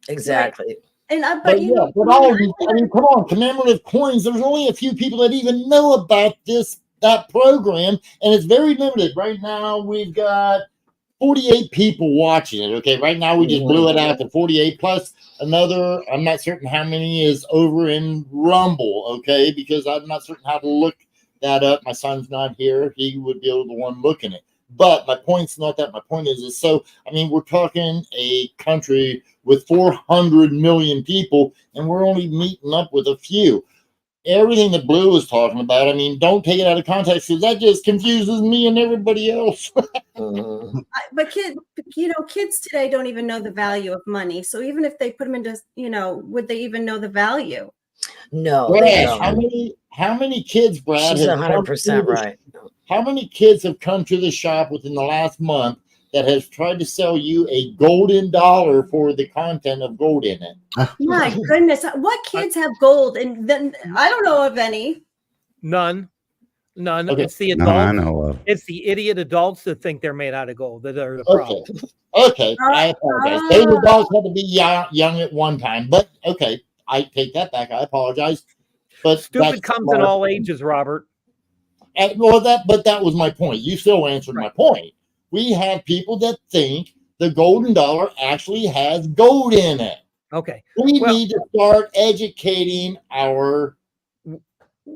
Exactly. And But Alden, I mean, come on, commemorative coins. There's only a few people that even know about that program, and it's very limited. Right now, we've got 48 people watching it. Okay, right now we just blew it out to 48 plus another. I'm not certain how many is over in Rumble. Okay, because I'm not certain how to look that up. My son's not here; he would be able to one looking it. But my point's not that. My point is so. I mean, we're talking a country with 400 million people, and we're only meeting up with a few. Everything that Blue was talking about, I mean, don't take it out of context, because that just confuses me and everybody else. But kids today don't even know the value of money. So even if they put them into, would they even know the value? No, Brad, they don't. how many kids, Brad? She's have 100% right. How many kids have come to the shop within the last month that has tried to sell you a golden dollar for the content of gold in it? My goodness, what kids have gold? And then I don't know of any. None. Okay. It's the None I adults. know of. It's the idiot adults that think they're made out of gold that are the problem. Okay. I apologize. Those adults had to be young at one time, but okay, I take that back. I apologize. But Stupid comes in all ages, Robert. That was my point. You still answered my point. We have people that think the golden dollar actually has gold in it. Okay. We need to start educating our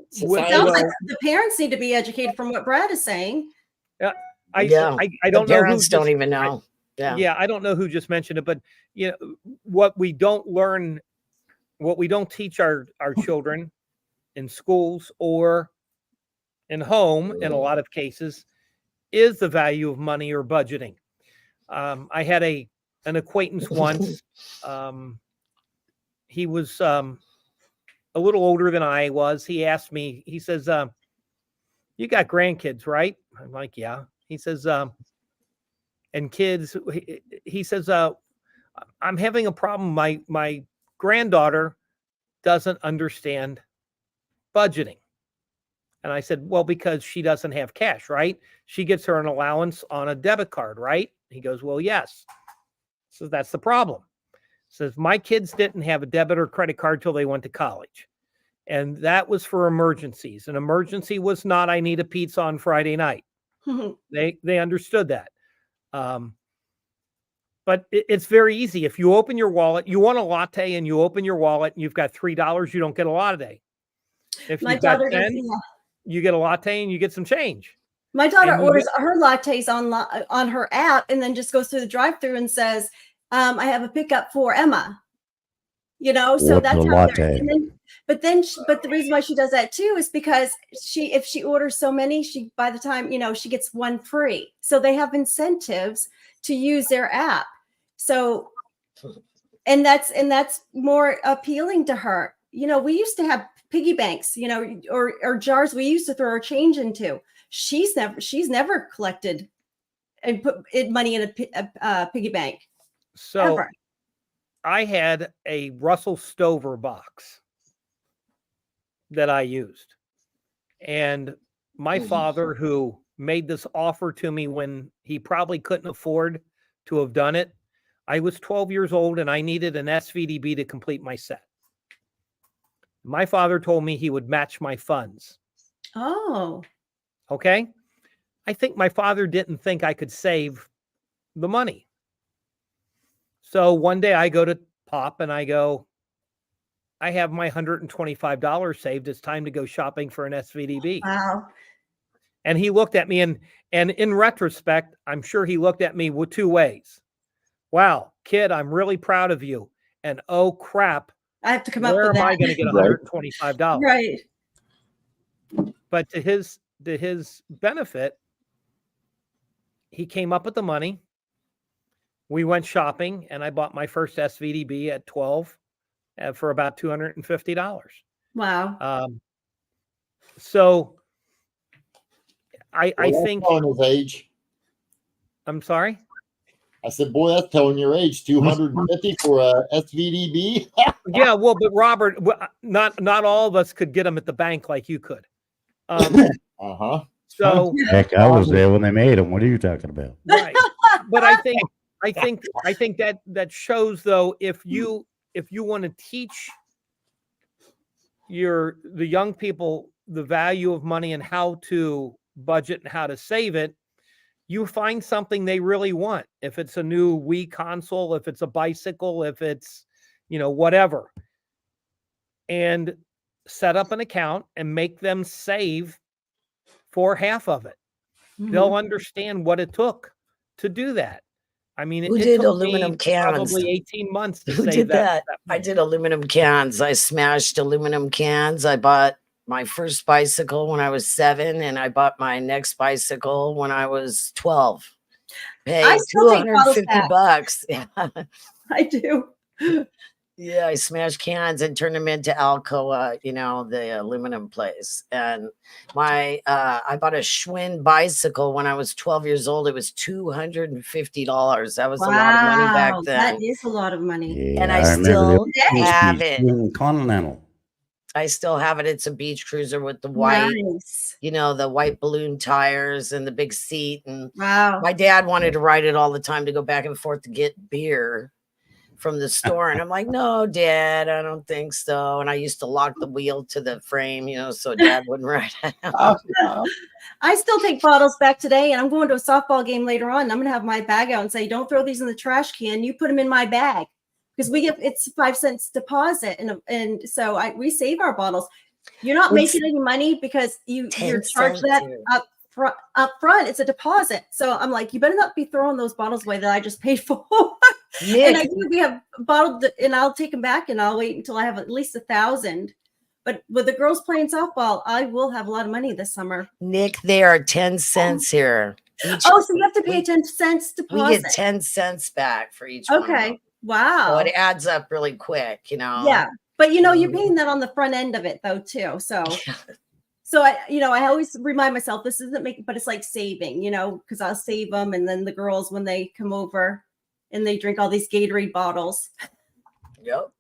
society. Sounds like the parents need to be educated from what Brad is saying. I don't know. Parents don't even know. I don't know who just mentioned it, but what we don't learn, what we don't teach our children in schools or in home, in a lot of cases, is the value of money or budgeting. I had an acquaintance once he was a little older than I was. He asked me, he says, you got grandkids, right? I'm like, yeah. He says, and kids, he says, I'm having a problem. My granddaughter doesn't understand budgeting. And I said, well, because she doesn't have cash, right? She gets her an allowance on a debit card, right? He goes, well, yes. So that's the problem. Says my kids didn't have a debit or credit card till they went to college. And that was for emergencies. An emergency was not, I need a pizza on Friday night. They understood that. But it's very easy. If you open your wallet, you want a latte and you open your wallet and you've got $3, you don't get a latte. If you've got 10, you get a latte and you get some change. My daughter orders her lattes on her app and then just goes through the drive-through and says, I have a pickup for Emma. You know, so that's how latte. But the reason why she does that too is because if she orders so many, by the time, you know, she gets one free. So they have incentives to use their app. So, and that's more appealing to her. You know, we used to have piggy banks, you know, or jars we used to throw our change into. She's never collected and put money in a piggy bank. So ever. I had a Russell Stover box that I used. And my father, who made this offer to me when he probably couldn't afford to have done it, I was 12 years old and I needed an SVDB to complete my set. My father told me he would match my funds. Oh. Okay. I think my father didn't think I could save the money. So one day I go to Pop and I go, I have my $125 saved. It's time to go shopping for an SVDB. Wow. And he looked at me and in retrospect, I'm sure he looked at me with two ways. Wow, kid, I'm really proud of you. And oh crap, I have to come up with that. Where am I going to get $125? Right. But to his benefit, he came up with the money. We went shopping and I bought my first SVDB at 12 for about $250. Wow. So I think telling his age. I'm sorry. I said, boy, that's telling your age. 250 for a SVDB. Yeah, well, but Robert, not all of us could get them at the bank like you could. So heck, I was there when they made them. What are you talking about? Right. But I think that shows, though, if you want to teach the young people the value of money and how to budget and how to save it, you find something they really want. If it's a new Wii console, if it's a bicycle, if it's, you know, whatever, and set up an account and make them save for half of it. Mm-hmm. They'll understand what it took to do that. I mean, Who it did took aluminum me cans? Probably 18 months to Who save did that? money. I did aluminum cans. I smashed aluminum cans. I bought my first bicycle when I was 7, and I bought my next bicycle when I was 12. Paid $250. Yeah. I do. Yeah, I smashed cans and turned them into Alcoa, you know, the aluminum place. And I bought a Schwinn bicycle when I was 12 years old. It was $250. That was a lot of money back then. That is a lot of money. Yeah, and I still have it. Continental. I still have it. It's a beach cruiser with the white, you know, the white balloon tires and the big seat. And my dad wanted to ride it all the time to go back and forth to get beer from the store. And I'm like, no, Dad, I don't think so. And I used to lock the wheel to the frame, you know, so Dad wouldn't ride it out. I still take bottles back today, and I'm going to a softball game later on. I'm going to have my bag out and say, don't throw these in the trash can. You put them in my bag. Because it's 5 cents deposit, and so we save our bottles. You're not making any money because you're charged that up front. It's a deposit. So I'm like, you better not be throwing those bottles away that I just paid for. And I do. We have bottled, and I'll take them back, and I'll wait until I have at least 1,000. But with the girls playing softball, I will have a lot of money this summer. Nick, they are 10 cents here. So you have to pay 10 cents deposit. We get 10 cents back for each one. Okay. Wow. it adds up really quick, you know. Yeah. But you're paying that on the front end of it though, too. So I always remind myself this isn't making, but it's like saving, because I'll save them. And then the girls, when they come over and they drink all these Gatorade bottles, Yep.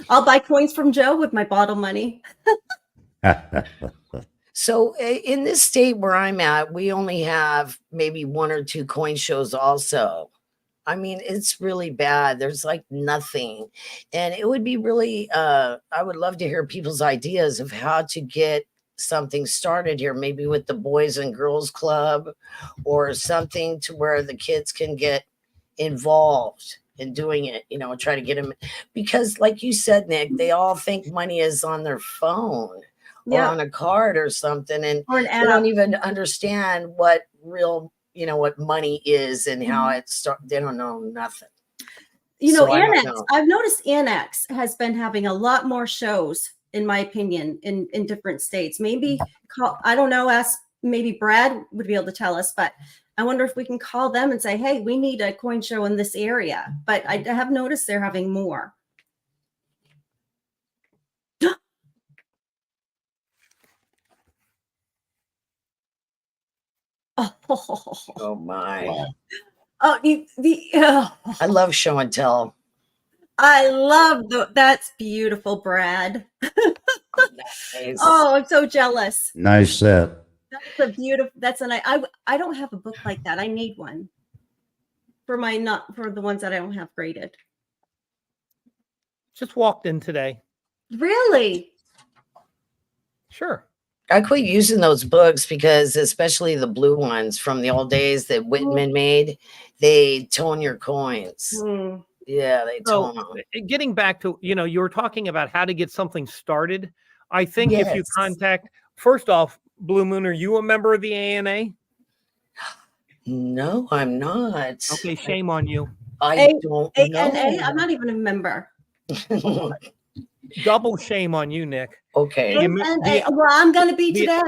I'll buy coins from Joe with my bottle money. So in this state where I'm at, we only have maybe 1 or 2 coin shows also. I mean, it's really bad. There's like nothing. And it would be really, I would love to hear people's ideas of how to get something started here, maybe with the Boys and Girls Club or something to where the kids can get involved in doing it, try to get them. Because like you said, Nick, they all think money is on their phone or on a card or something. And Or an they app. don't even understand what real what money is and how it starts. They don't know nothing. So I don't Annex, know. I've noticed Annex has been having a lot more shows, in my opinion, in different states. Maybe I don't know, maybe Brad would be able to tell us, but I wonder if we can call them and say, hey, we need a coin show in this area. But I have noticed they're having more. Oh my. Wow. I love show and tell. I love that's beautiful, Brad. Nice. Oh, I'm so jealous. Nice set. That's a beautiful. I don't have a book like that. I need one for the ones that I don't have graded. Just walked in today. Really? Sure. I quit using those books because, especially the blue ones from the old days that Whitman made, they tone your coins. Yeah, they tone them. Getting back to, you were talking about how to get something started. I think if you contact, first off, Blue Moon, are you a member of the ANA? No, I'm not. Okay, shame on you. I don't know. I'm not even a member. Double shame on you, Nick. Okay. Well, I'm going to be today.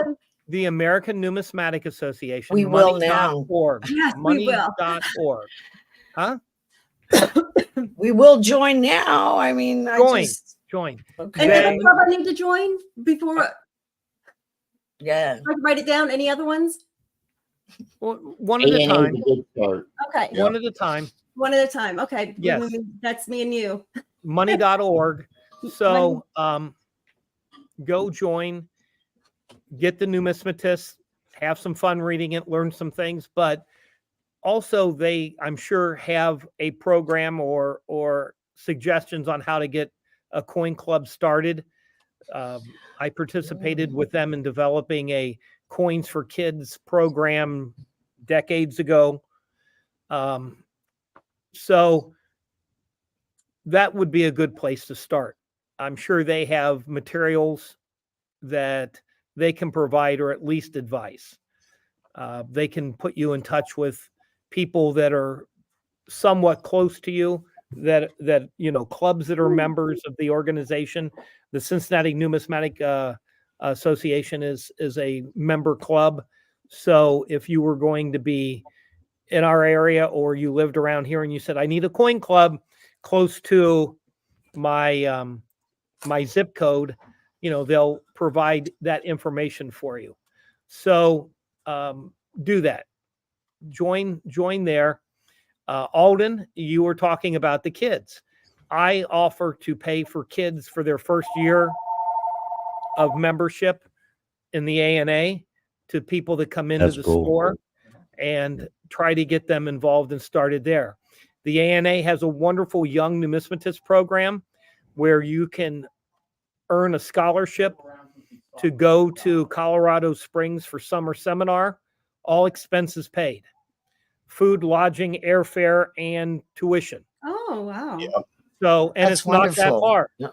The American Numismatic Association. We will now. Yes, we will. Money.org. Huh? We will join now. I mean, Join. Okay. Any other club I need to join before? Yeah. I can write it down. Any other ones? Well, one at a time. Okay. One at a time. One at a time. Okay. Yes. That's me and you. Money.org. So go join, get the numismatist, have some fun reading it, learn some things, but also they, I'm sure, have a program or suggestions on how to get a coin club started. I participated with them in developing a Coins for Kids program decades ago. So that would be a good place to start. I'm sure they have materials that they can provide, or at least advice. They can put you in touch with people that are somewhat close to you, that clubs that are members of the organization. The Cincinnati Numismatic Association is a member club. So if you were going to be in our area, or you lived around here and you said, I need a coin club close to my my zip code, they'll provide that information for you. So do that. Join there. Alden, you were talking about the kids. I offer to pay for kids for their first year of membership in the ANA to people that come into the store, and try to get them involved and started there. The ANA has a wonderful young numismatist program where you can earn a scholarship to go to Colorado Springs for summer seminar, all expenses paid. Food, lodging, airfare, and tuition. Oh, wow. Yeah. So, and That's it's not that wonderful. far. Yeah.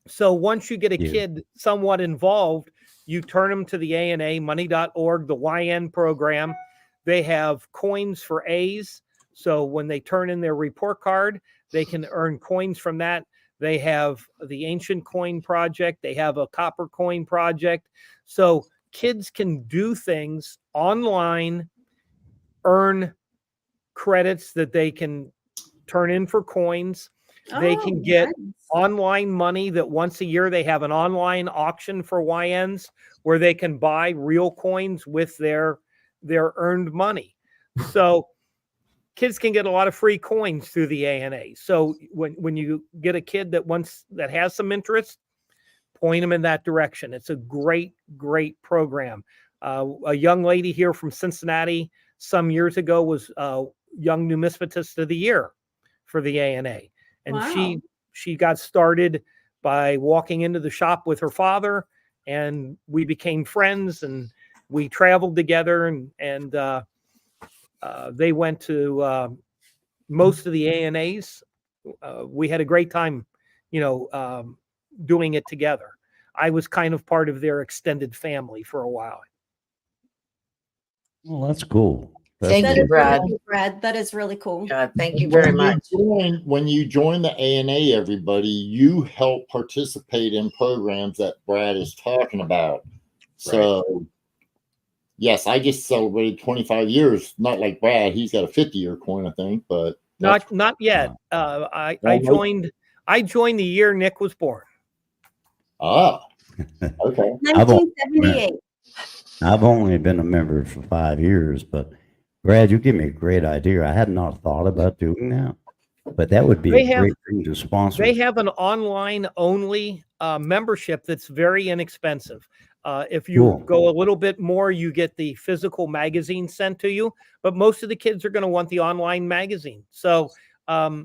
So once you get a kid somewhat involved, you turn them to the ANA, money.org, the YN program. They have coins for A's. So when they turn in their report card, they can earn coins from that. They have the Ancient Coin Project. They have a Copper Coin Project. So kids can do things online, earn credits that they can turn in for coins. They can get nice. online money that once a year they have an online auction for YNs where they can buy real coins with their earned money. So kids can get a lot of free coins through the ANA. So when you get a kid that has some interest, point them in that direction. It's a great program. A young lady here from Cincinnati some years ago was Young Numismatist of the Year for the ANA. And Wow. she got started by walking into the shop with her father, and we became friends, and we traveled together, and they went to most of the ANAs. We had a great time, doing it together. I was kind of part of their extended family for a while. Well, that's cool. That's Thank That you, is really Brad. really cool, Brad. That is really cool. Yeah, thank you very much. When you join the ANA, everybody, you help participate in programs that Brad is talking about. So, yes, I just celebrated 25 years. Not like Brad; he's got a 50-year coin, I think, but Not yet. I joined the year Nick was born. okay. 1978. I've only been a member for 5 years, but Brad, you give me a great idea. I had not thought about doing that, but that would be They a have- great thing to sponsor. They have an online only membership that's very inexpensive. If you Cool. go a little bit more, you get the physical magazine sent to you, but most of the kids are going to want the online magazine. So, $15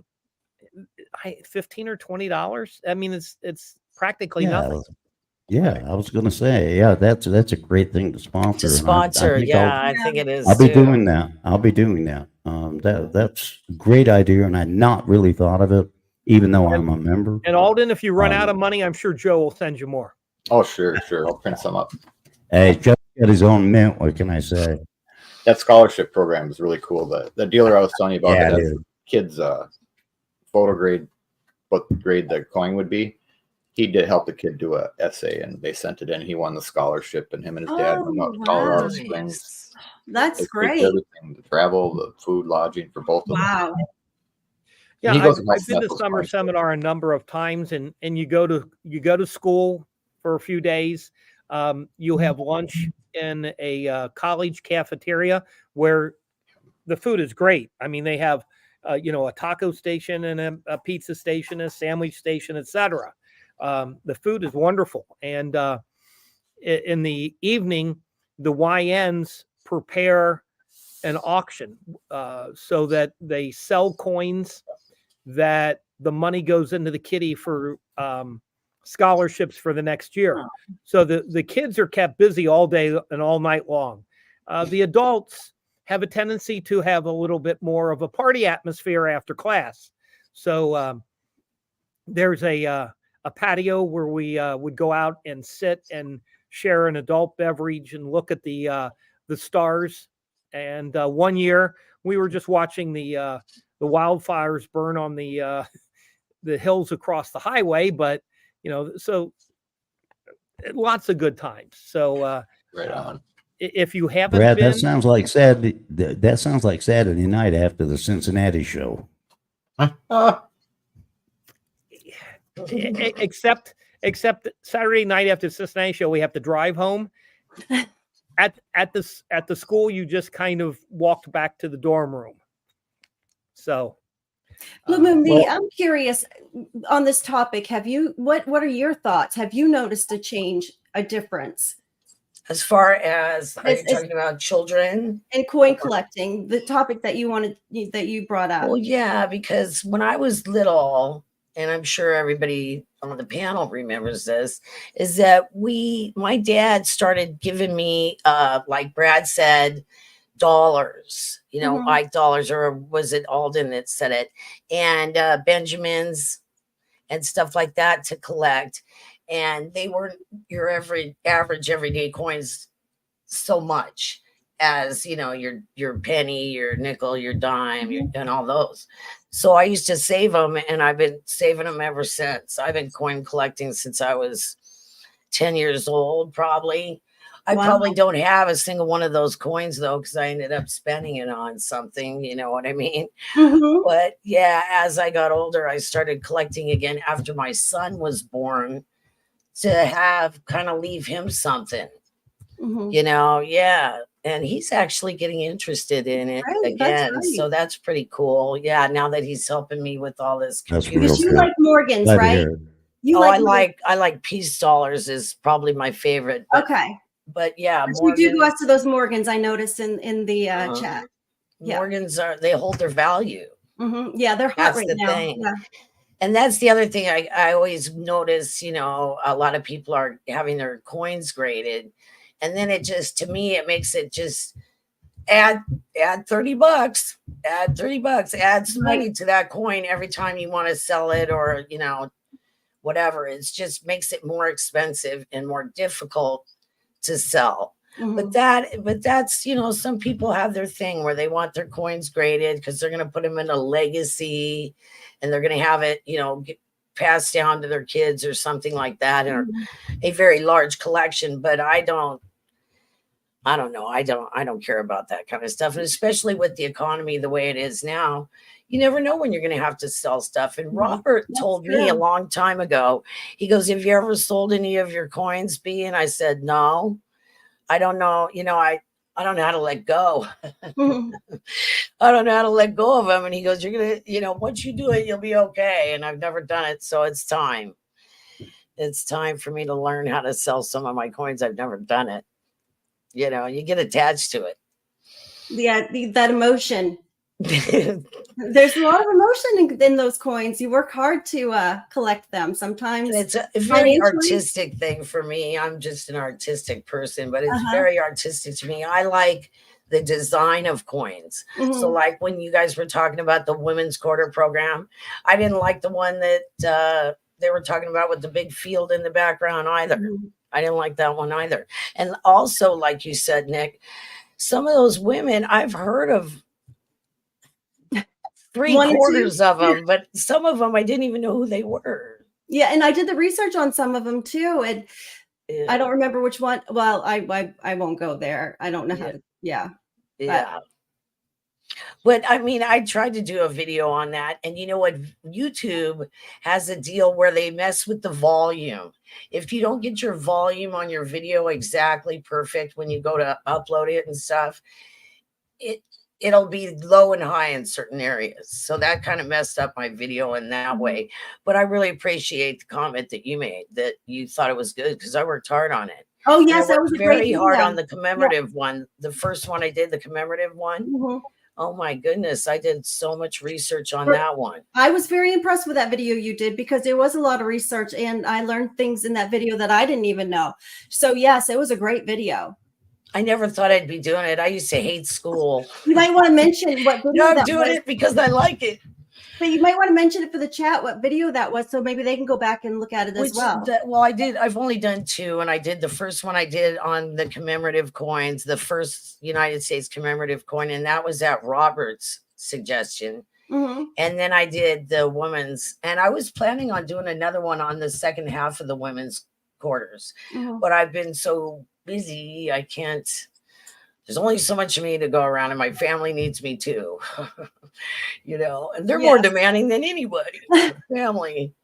or $20. I mean, it's practically nothing. Yeah, I was going to say, yeah, that's a great thing to sponsor. To and sponsor, think yeah, I think it is. I'll be too. doing that. I'll be doing that. That's a great idea, and I'd not really thought of it, even though I'm a member. And Alden, if you run out of money, I'm sure Joe will send you more. Oh, sure. I'll print some up. Hey, Joe's got his own mint. What can I say? That scholarship program is really cool. The dealer I was telling you about Yeah, that it has is. kids photo grade, what grade the coin would be. He did help the kid do a essay, and they sent it in. He won the scholarship, and him and his dad went out to Colorado Nice. Springs. That's They paid great. everything, the travel, the food, lodging for both of them. Wow. Yeah, He I've goes to been to Methodist summer Coin Store. seminar a number of times, and you go to school for a few days. You have lunch in a college cafeteria where the food is great. I mean, they have a taco station and a pizza station, a sandwich station, etc. The food is wonderful, and in the evening, the YNs prepare an auction so that they sell coins that the money goes into the kitty for scholarships for the next year. So the kids are kept busy all day and all night long. The adults have a tendency to have a little bit more of a party atmosphere after class. So there's a patio where we would go out and sit and share an adult beverage and look at the stars. And one year we were just watching the wildfires burn on the hills across the highway, but so lots of good times. So Right on. if you haven't Brad, been, that sounds like that sounds like Saturday night after the Cincinnati show. except Saturday night after the Cincinnati show, we have to drive home. At the school, you just kind of walked back to the dorm room. So, Blue Moon Lee, I'm curious on this topic. What are your thoughts? Have you noticed a change, a difference As far as, are you It's- talking about children? in coin collecting? The topic that you brought up. Well, yeah, because when I was little, and I'm sure everybody on the panel remembers this, is that my dad started giving me, like Brad said, dollars, Mhm. like dollars, or was it Alden that said it? And Benjamins and stuff like that to collect. And they weren't your average everyday coins so much as your penny, your nickel, your dime, and all those. So I used to save them, and I've been saving them ever since. I've been coin collecting since I was 10 years old, probably. I Wow. probably don't have a single one of those coins though, because I ended up spending it on something, you know what I mean? Mhm. But yeah, as I got older, I started collecting again after my son was born to have kind of leave him something, Mhm. you know? Yeah. And he's actually getting interested in it Right, that's again. right. So that's pretty cool. Yeah. Now that he's helping me with all this That's computer real Because you good. like Morgan's, Glad to right? hear it. You Oh, like I like peace dollars is probably my favorite. But, okay. but yeah, But you do Morgan, go out to those Morgans, I noticed in the chat. Yeah. Morgans they hold their value. Yeah, they're hot That's right the now. thing. Yeah. And that's the other thing I always notice, you know, a lot of people are having their coins graded. And then it just, to me, it makes it just add $30, add $30, add some Right. money to that coin every time you want to sell it or, you know, whatever. It just makes it more expensive and more difficult to sell. Mhm. But that's, you know, some people have their thing where they want their coins graded because they're going to put them in a legacy and they're going to have it, you know, get passed down to their kids or something like that, or Mhm. a very large collection. But I don't know. I don't care about that kind of stuff. And especially with the economy the way it is now, you never know when you're going to have to sell stuff. And Mhm. Robert That's told me a true. long time ago, he goes, "Have you ever sold any of your coins, B?" And I said, "No, I don't know. You know, I don't know how to let go. Mhm. I don't know how to let go of them." And he goes, "You're going to, you know, once you do it, you'll be okay." And I've never done it. So it's time. It's time for me to learn how to sell some of my coins. I've never done it. You know, you get attached to it. Yeah, that emotion. It's There's a lot of emotion in those coins. You work hard to collect them. Sometimes a very financially. artistic thing for me. I'm just an artistic person, but it's Uh-huh. very artistic to me. I like the design of coins. So, Mhm. like when you guys were talking about the women's quarter program, I didn't like the one that they were talking about with the big field in the background either. Mhm. I didn't like that one either. And also, like you said, Nick, some of those women I've heard of three One or two. quarters of them, but some of them I didn't even know who they were. Yeah, and I did the research on some of them too, and I Yeah. don't remember which one. Well, I won't go there. I don't know how Yeah. to. Yeah, but Yeah. But I mean, I tried to do a video on that. And you know what? YouTube has a deal where they mess with the volume. If you don't get your volume on your video exactly perfect when you go to upload it and stuff, it it'll be low and high in certain areas. So that kind of messed up my video in that Mhm. way. But I really appreciate the comment that you made that you thought it was good because I worked hard on it. Oh And I yes, that worked was a great very hard video. on the Yeah. commemorative one. The first one I did, the commemorative one. Mhm. Oh my goodness, I did so much research on For- that one. I was very impressed with that video you did because there was a lot of research and I learned things in that video that I didn't even know. So yes, it was a great video. I never thought I'd be doing it. I used to hate school. You might want to mention what Now video I'm that doing was, it because I like it. but you might want to mention it for the chat what video that was, so maybe they can go back and look at it as well. Well, I did. I've only done two, and I did the first one I did on the commemorative coins, the first United States commemorative coin, and that was at Robert's suggestion. Mhm. And then I did the women's, and I was planning on doing another one on the second half of the women's quarters, Mhm. but I've been so busy, I can't. There's only so much of me to go around, and my family needs me too. You know, and they're more Yes. demanding than anybody. Family.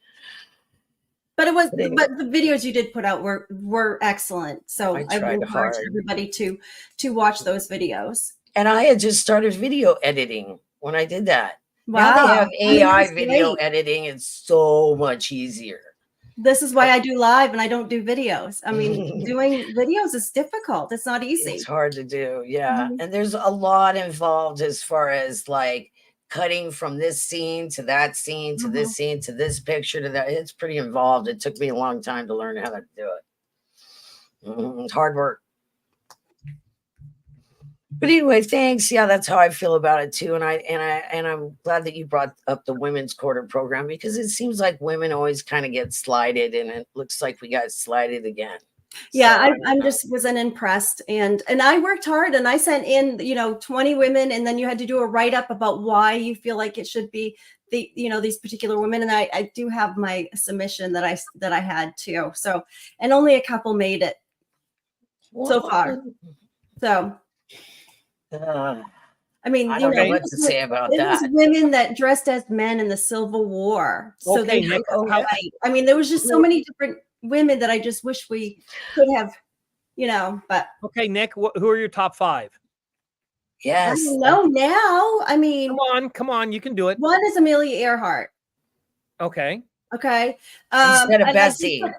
But it was, But anyway, but the videos you did put out were excellent. So I I would tried encourage hard. everybody to watch those videos. And I had just started video editing when I did that. Now they Wow. have I mean, AI that's video great. editing. It's so much easier. This is why I do live and I don't do videos. I mean, doing videos is difficult. It's not It's easy. hard to do. Yeah. Mhm. And there's a lot involved as far as like cutting from this scene to that scene to Mhm. this scene to this picture to that. It's pretty involved. It took me a long time to learn how to do it. It's hard work. But anyway, thanks. Yeah, that's how I feel about it too. And I'm glad that you brought up the women's quarter program because it seems like women always kind of get slighted, and it looks like we got slighted again. Yeah, So, I don't I'm know. just wasn't impressed, and I worked hard, and I sent in 20 women, and then you had to do a write up about why you feel like it should be these particular women, and I do have my submission that I had too. So, and only a couple made it. so far. So, I mean, I you don't know know, what to say about it was that. women that dressed as men in the Civil War. So Okay, they Nick, could how- fight. I mean, there was just so many different women that I just wish we could have, you know, but Okay, Nick, who are your top 5? I Yes. don't know now. I mean, Come on, you can do it. one is Amelia Earhart. Okay. Okay. Instead of and I did Bessie. put-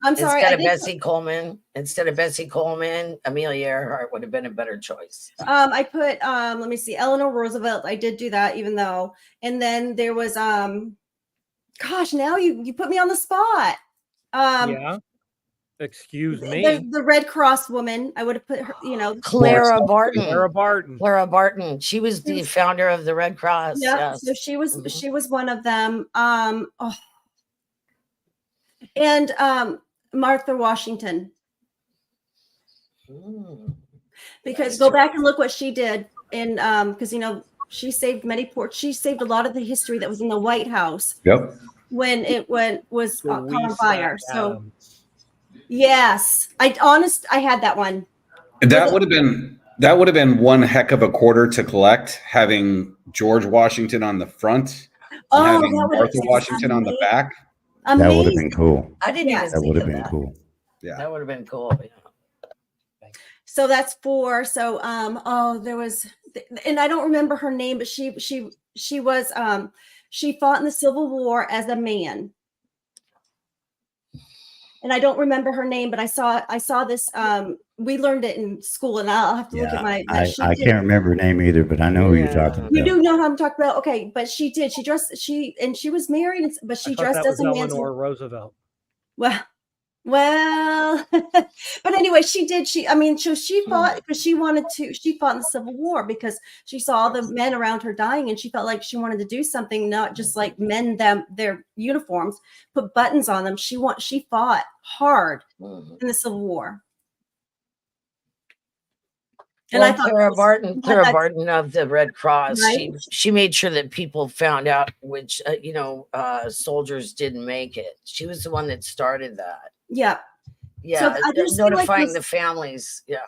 I'm sorry. I Instead of did put- Bessie Coleman, Amelia Earhart would have been a better choice. I put let me see, Eleanor Roosevelt. I did do that, even though, and then there was gosh, now you put me on the spot. Yeah. Excuse me. The Red Cross woman. I would have put her, you know, Clara Barton. Sarah Barton. Clara Barton. She was the founder of the Red Cross. yeah. Yes. So she was Mhm. she was one of them. And Martha Washington, because go back and look what she did, and because you know she saved she saved a lot of the history that was in the White House Yep. when it was caught on Louisa fire. So Adams. yes, I had that one. That would have been one heck of a quarter to collect, having George Washington on the front and Oh, having that would have Martha been Washington on the back. That would have amazing. been cool. I didn't Yes. even That think would have of been that. cool. Yeah. That would have been cool. Yeah. So that's 4. So there was, and I don't remember her name, but she was she fought in the Civil War as a man. And I don't remember her name, but I saw this we learned it in school, and I'll have to look at my I can't remember her name either, but I know who you're talking about. You do know how I'm talking about. Okay, but she was married, but she I thought dressed that as was a man. Eleanor Roosevelt. Well, but anyway, she fought because she fought in the Civil War because she saw the men around her dying, and she felt like she wanted to do something, not just like mend their uniforms, put buttons on them. She fought hard in the Civil War. And Well, I thought Clara Barton of the Red Cross, right? she made sure that people found out which soldiers didn't make it. She was the one that started that. Yeah. Yeah, So I just feel like notifying the families. Yeah.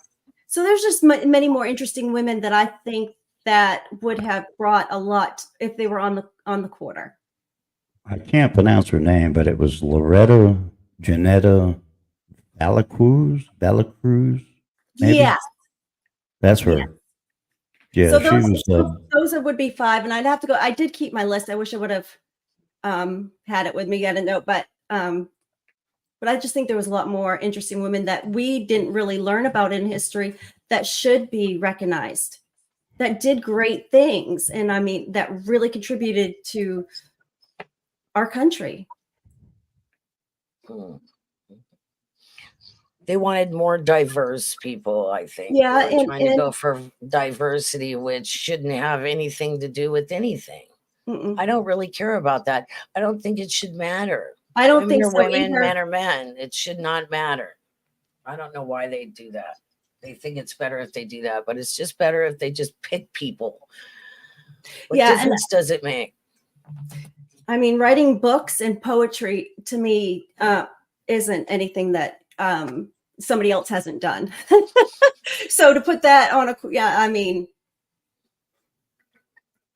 So there's just many more interesting women that I think that would have brought a lot if they were on the quarter. I can't pronounce her name, but it was Loretta Janetta Ballacruz. Maybe? Yeah. That's her. Yeah, So she was. those would be 5, and I'd have to go. I did keep my list. I wish I would have had it with me. I didn't know, but I just think there was a lot more interesting women that we didn't really learn about in history that should be recognized, that did great things, and I mean that really contributed to our country. They wanted more diverse people, I think. Yeah, they were trying to go for diversity, which shouldn't have anything to do with anything. I don't really care about that. I don't think it should matter. I don't women think are so women, either. men are men. It should not matter. I don't know why they do that. They think it's better if they do that, but it's just better if they just pick people. What difference does it make? I mean, writing books and poetry to me isn't anything that somebody else hasn't done. So to put that on I mean,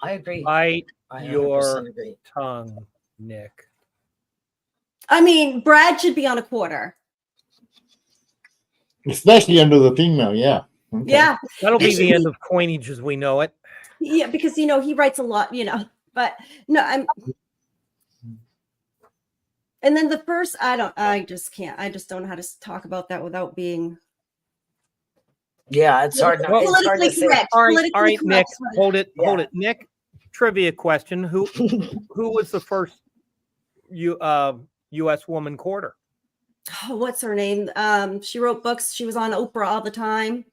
I agree. Bite I your agree. tongue, Nick. I mean, Brad should be on a quarter. Especially under the female, yeah. Okay. Yeah. That'll be the end of coinage as we know it. Yeah, because he writes a lot, but no, and then the first, I just don't know how to talk about that without being. Yeah, it's hard. It's hard to say. All right, Nick, hold it. Nick, trivia question: Who was the first U.S. woman quarter? Oh, what's her name? She wrote books. She was on Oprah all the time.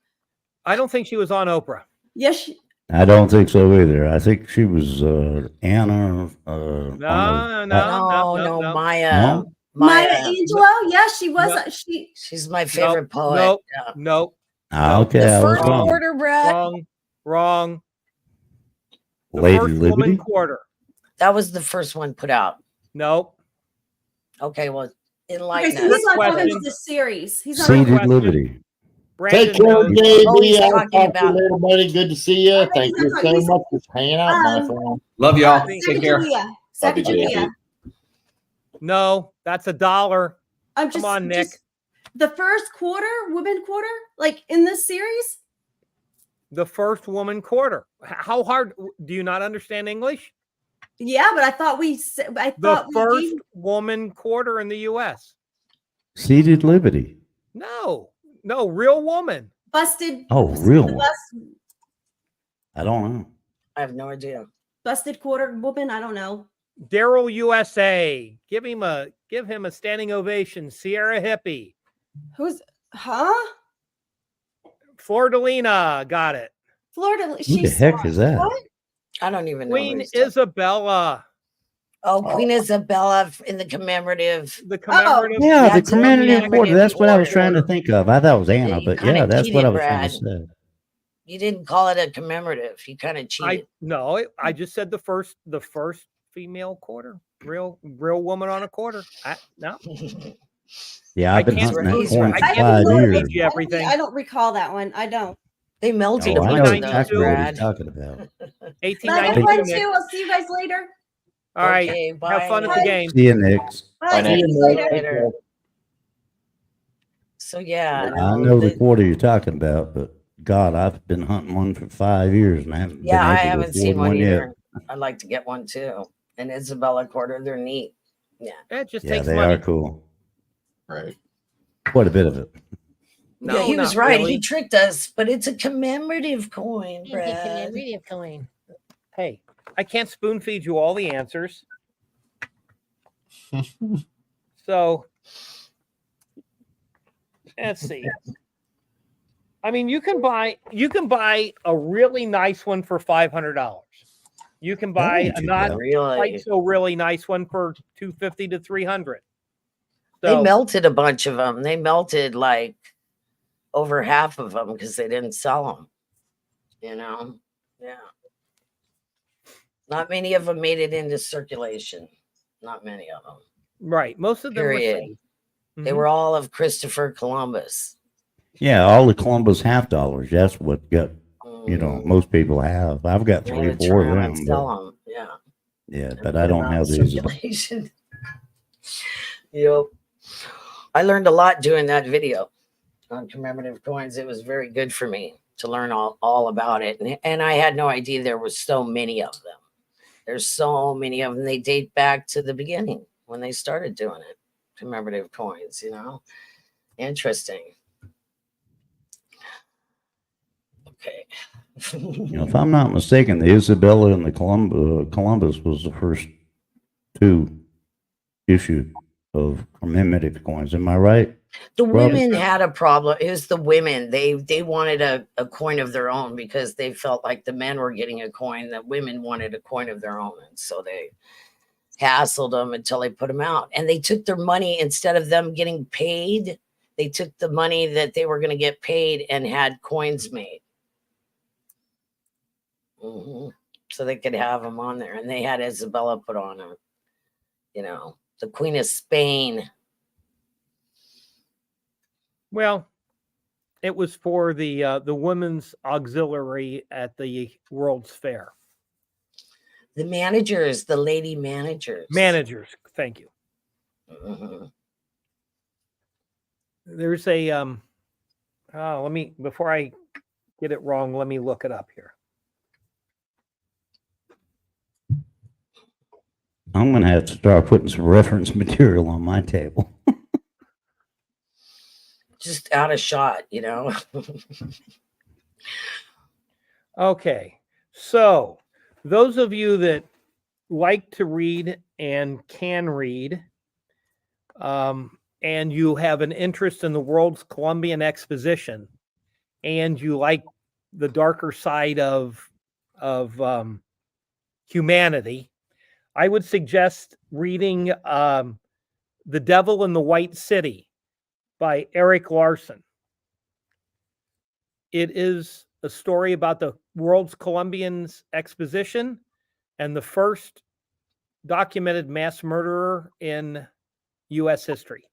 I don't think she was on Oprah. Yes. I don't think so either. I think she was Anna. No, Maya. Maya Angelou. Yeah, she was. No. She's my favorite poet. Nope. Okay, the I was first wrong. quarter, Brad. Wrong. The Lady first Liberty. woman quarter. That was the first one put out. Nope. Okay, well, enlighten Okay, so us. he's not talking about the series. He's not Seated Liberty. Take Brandon care, knows. Always JB. I'll talking talk to about- you later, buddy. Good to see you. Hey, Thank you so much for hanging out, my friend. Love y'all. Thank Take care. Love you, Sacagawea. No, that's $1. I'm Come just, on, Nick. just the first quarter, women quarter, like in this series. The first woman quarter. How hard do you not understand English? Yeah, but I thought we said, I The thought we first gave, woman quarter in the U.S. Ceded liberty. No, real woman. busted. Oh, real the one. bus- I don't know. I have no idea. busted quarter woman. I don't know. Daryl USA. Give him a standing ovation. Sierra Hippie. Who's, huh? Flordelina got it. Florida. Who She's the heck is that? What? I don't even know. who Queen he's talking- Isabella. Oh, Queen Isabella in the commemorative. The commemorative. Yeah, the That's a commemorative commemorative quarter. That's what I was trying to quarter. think of. I thought it was Anna, you but kinda yeah, that's what cheated, I was trying to Brad. say. You didn't call it a commemorative. You kind of cheated. I just said the first female quarter. Real woman on a quarter. No. Yeah, I I've been can't hunting that remember- coin I for can't 5 remember years. you everything. I don't recall that one. I don't. They melted Oh, a I bunch know of those, exactly what Brad. he's talking about. But I got 1892. one Nick. too. I'll see you guys later. All right. Okay, bye, Have fun at the Nick. game. See you, Nick. Bye. Nick. See you later. Later. So yeah, I know the quarter you're talking about, but God, I've been hunting one for 5 years and I haven't yeah, I been able haven't to seen afford one one yet. either. I'd like to get one too. And Isabella quarter, they're neat. Yeah. It just Yeah, takes they money. are cool. Right. Quite a bit of it. No, yeah, he was not right. really. He tricked us, but it's a commemorative coin, It's a Brad. commemorative coin. Hey, I can't spoon feed you all the answers. So let's see. I mean, you can buy a really nice one for $500. You can buy ain't a too not bad. Really? quite so really nice one for $250 to $300. They So, melted a bunch of them. They melted like over half of them because they didn't sell them. You know? Yeah. Not many of them made it into circulation. Not many of them. right. Most of them Period. were saved. They Mhm. were all of Christopher Columbus. Yeah, all the Columbus half dollars. That's what got, Mhm. most people have. I've got They 3 or had to 4 of turn around and them. sell But, 'em. Yeah. yeah, and but put I 'em don't out have in these. circulation. Yep. I learned a lot doing that video on commemorative coins. It was very good for me to learn all about it. And I had no idea there was so many of them. There's so many of them. They date back to the beginning when they started doing it. Commemorative coins, Interesting. Okay. If I'm not mistaken, the Isabella and the Columbus was the first 2 issue of commemorative coins. Am I right? The Robert? women had a problem. It was the women. They wanted a coin of their own because they felt like the men were getting a coin. The women wanted a coin of their own. And so they hassled them until they put them out. And they took their money, instead of them getting paid, they took the money that they were going to get paid and had coins made. So they could have them on there. And they had Isabella put on them. The Queen of Spain. Well, it was for the women's auxiliary at the World's Fair. The managers, the lady managers. Managers, thank you. Mhm. There's a let me, before I get it wrong, let me look it up here. I'm going to have to start putting some reference material on my table. Just out of shot, Okay, so those of you that like to read and can read, and you have an interest in the World's Columbian Exposition, and you like the darker side of humanity, I would suggest reading The Devil in the White City by Eric Larson. It is a story about the World's Columbian's Exposition and the first documented mass murderer in U.S. history.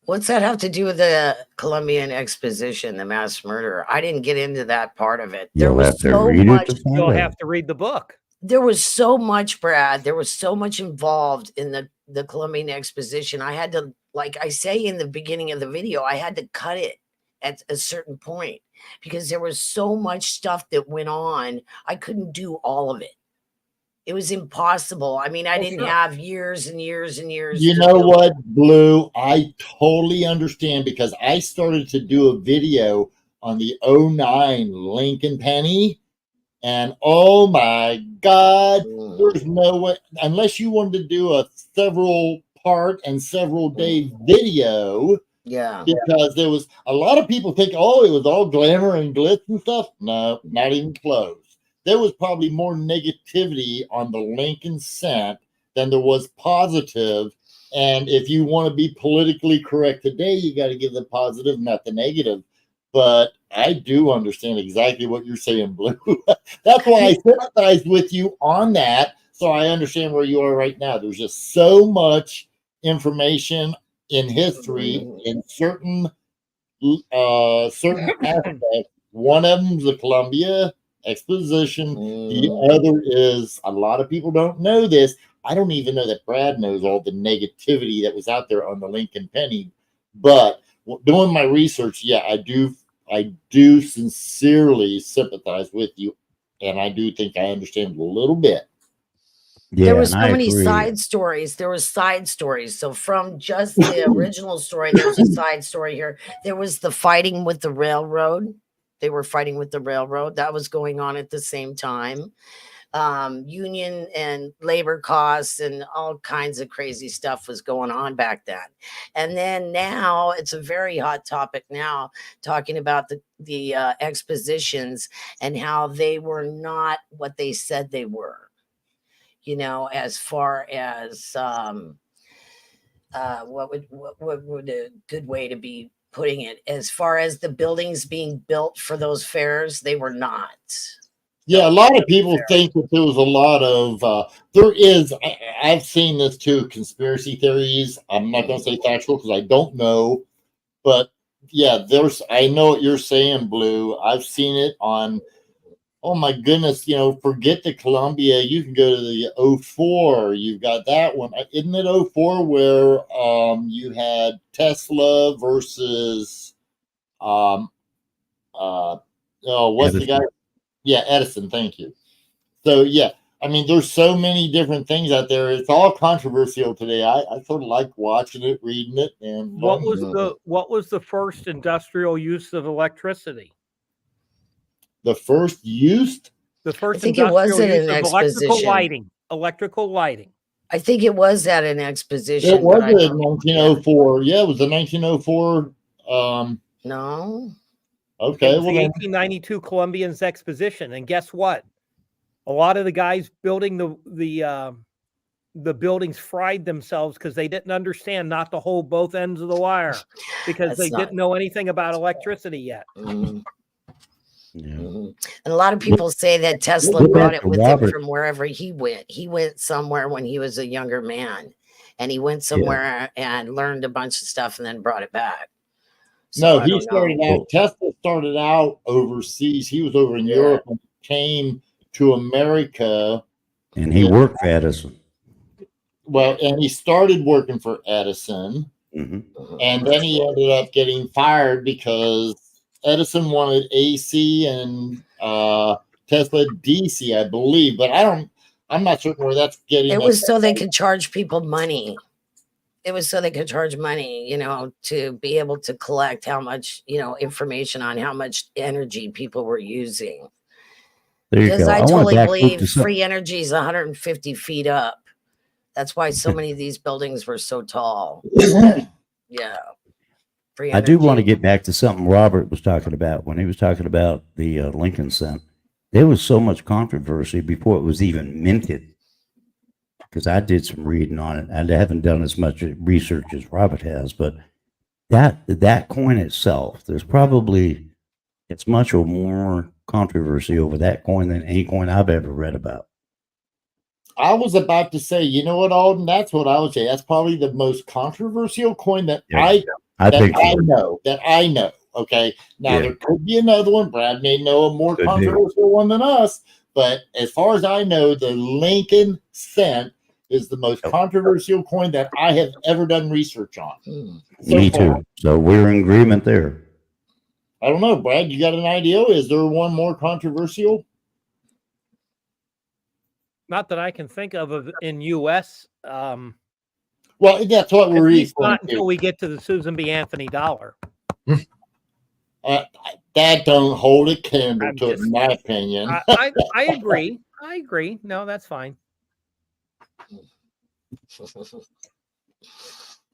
What's that have to do with the Colombian Exposition, the mass murder? I didn't get into that part of it. There You'll was have to so read much. it to find You'll out. have to read the book. There was so much, Brad. There was so much involved in the Colombian Exposition. I had to, like I say in the beginning of the video, I had to cut it at a certain point because there was so much stuff that went on. I couldn't do all of it. It was impossible. I mean, I didn't sure. have years and years and years. You to know do what, Blue? I totally understand because I started to do a video on the '09 Lincoln Penny, and oh my God, there's no way, unless you wanted to do a several part and several day video, Yeah. because there was a lot of people think, oh, it was all glamour and glitz and stuff. No, not even close. There was probably more negativity on the Lincoln cent than there was positive. And if you want to be politically correct today, you got to give the positive, not the negative. But I do understand exactly what you're saying, Blue. That's why I sympathize with you on that. So I understand where you are right now. There's just so much information in history in certain aspects. One of them is the Columbia Exposition. The other is, a lot of people don't know this. I don't even know that Brad knows all the negativity that was out there on the Lincoln Penny. But doing my research, yeah, I do sincerely sympathize with you, and I do think I understand a little bit. Yeah, There was so and I many agree. side stories. There was side stories. So from just the original story, there's a side story here. There was the fighting with the railroad. They were fighting with the railroad. That was going on at the same time. Union and labor costs and all kinds of crazy stuff was going on back then. And then now it's a very hot topic now, talking about the expositions and how they were not what they said they were. You know, as far as what would a good way to be putting it? As far as the buildings being built for those fairs, they were not. Yeah, a lot of people think that there was a lot of I've seen this too, conspiracy theories. I'm not going to say factual because I don't know, but yeah, I know what you're saying, Blue. I've seen it on, oh my goodness, forget the Columbia. You can go to the '04. You've got that one. Isn't it '04 where you had Tesla versus what's Edison. the guy? Yeah, Edison. Thank you. So yeah, I mean, there's so many different things out there. It's all controversial today. I sort of like watching it, reading it, and What learning. was the first industrial use of electricity? The first used? The first I think it was industrial at use an of electrical exposition. lighting. Electrical lighting. I think it was at an exposition. It was but I in don't- 1904. Yeah, it was the 1904. No. Okay, It was well the then, 1892 Columbian's Exposition, and guess what? A lot of the guys building the buildings fried themselves because they didn't understand not to hold both ends of the wire because That's they not- didn't know anything about electricity yet. Mhm. Yeah. Mhm. And a lot of people say that Tesla Look brought at it with Robert. him from wherever he went. He went somewhere when he was a younger man, and he went somewhere and learned a bunch of stuff and then brought it back. So no, I he don't started know. out. Tesla started out overseas. He was over in Yeah. Europe and came to America. And he Yeah. worked for Edison. Well, and he started working for Edison, Mhm. and then he ended up getting fired because Edison wanted AC and Tesla DC, I believe. But I'm not certain where that's getting. It was so they could charge people money. It was so they could charge money, to be able to collect how much, information on how much energy people were using. There you Because go. I want to totally back believe to some- free energy is 150 feet up. That's why so many of these buildings were so tall. Yeah. Free I do want to energy. get back to something Robert was talking about when he was talking about the Lincoln cent. There was so much controversy before it was even minted. Because I did some reading on it. I haven't done as much research as Robert has, but that coin itself, it's much or more controversy over that coin than any coin I've ever read about. I was about to say, you know what, Alden? That's what I would say. That's probably the most controversial coin that I I that think I so. know. That I know. Okay. Now Yeah. there could be another one. Brad may know a more Could be. controversial one than us, but as far as I know, the Lincoln cent is the most controversial coin that I have ever done research on. So Me far. too. So we're in agreement there. I don't know, Brad. You got an idea? Is there one more controversial? Not that I can think of in U.S. Well, that's what At we're least referring not until we get to the Susan B. Anthony dollar. That don't hold a candle I'm to it, just- in my opinion. I agree. I agree. No, that's fine.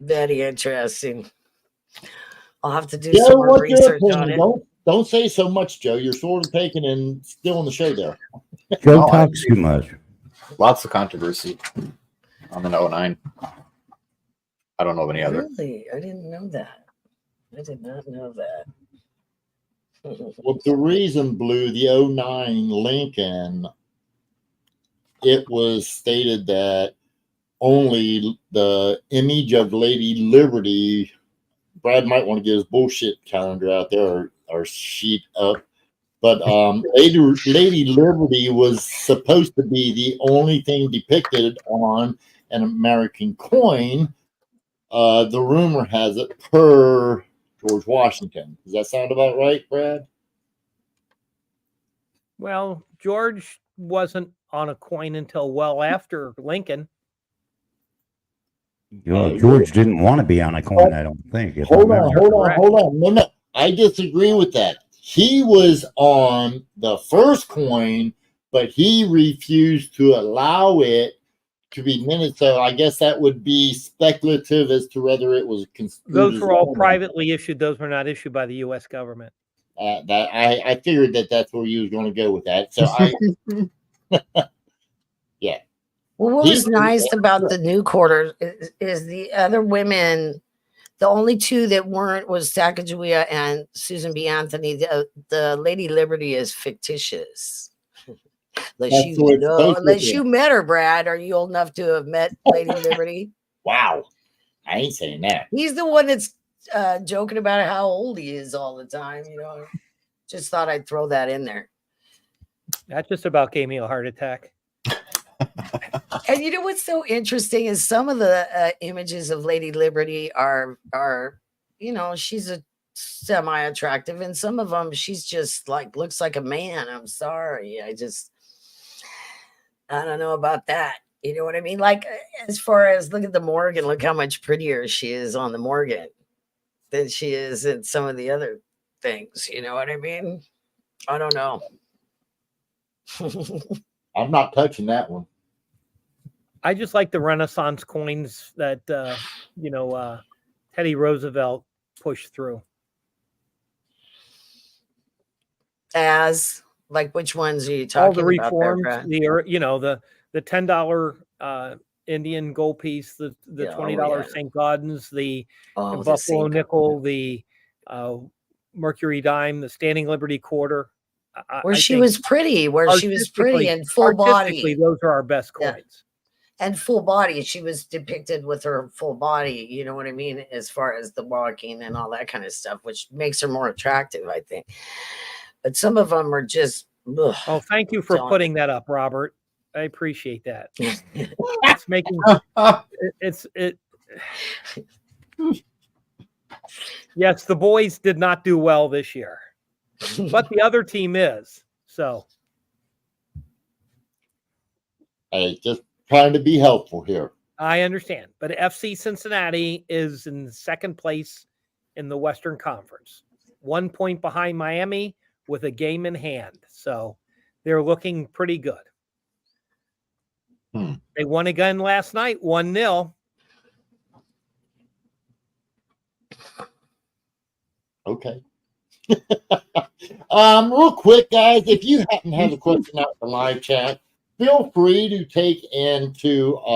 Very interesting. I'll have to do Joe, some more what's your research on opinion? it. Don't say so much, Joe. You're sort of taking and still on the show there. Joe No, talks too much. Lots of controversy on the 09. I don't know of any other. Really? I didn't know that. I did not know that. Well, the reason, Blue, the 09 Lincoln, it was stated that only the image of Lady Liberty, Brad might want to get his bullshit calendar out there or sheet up, but Lady Liberty was supposed to be the only thing depicted on an American coin. The rumor has it per George Washington. Does that sound about right, Brad? Well, George wasn't on a coin until well after Lincoln. George didn't want to be on a coin, I don't think. if I Hold remember. on. No. I disagree with that. He was on the first coin, but he refused to allow it to be minted. So I guess that would be speculative as to whether it was construed. Those were all privately issued. Those were not issued by the U.S. government. That I figured that's where you was going to go with that. So yeah. Well, what was nice about the new quarter is the other women, the only two that weren't was Sacagawea and Susan B. Anthony. The Lady Liberty is fictitious. Unless you met her, Brad. Are you old enough to have met Lady Liberty? Wow. I ain't saying that. He's the one that's joking about how old he is all the time. Just thought I'd throw that in there. That just about gave me a heart attack. And you know what's so interesting is some of the images of Lady Liberty are she's a semi-attractive, and some of them she's just like looks like a man. I'm sorry, I don't know about that. You know what I mean? Like as far as look at the Morgan, look how much prettier she is on the Morgan than she is in some of the other things. You know what I mean? I don't know. I'm not touching that one. I just like the Renaissance coins that Teddy Roosevelt pushed through. As like which ones are you talking all the about? reforms, There, the $10 Indian gold piece, the $20 St. Gaudens, the Buffalo nickel, the Mercury dime, the Standing Liberty quarter. Where she was pretty and full body. Those are our best coins. Yeah. And full body. She was depicted with her full body, you know what I mean, as far as the walking and all that kind of stuff, which makes her more attractive, I think. But some of them are just Oh, thank you for putting that up, Robert. I appreciate that. It's making it. Yes, the boys did not do well this year, but the other team is. So, hey, just trying to be helpful here. I understand, but FC Cincinnati is in second place in the Western Conference, 1 point behind Miami with a game in hand. So they're looking pretty good. They won again last night, 1-0. Okay. Real quick, guys, if you happen to have a question out in the live chat, feel free to take and to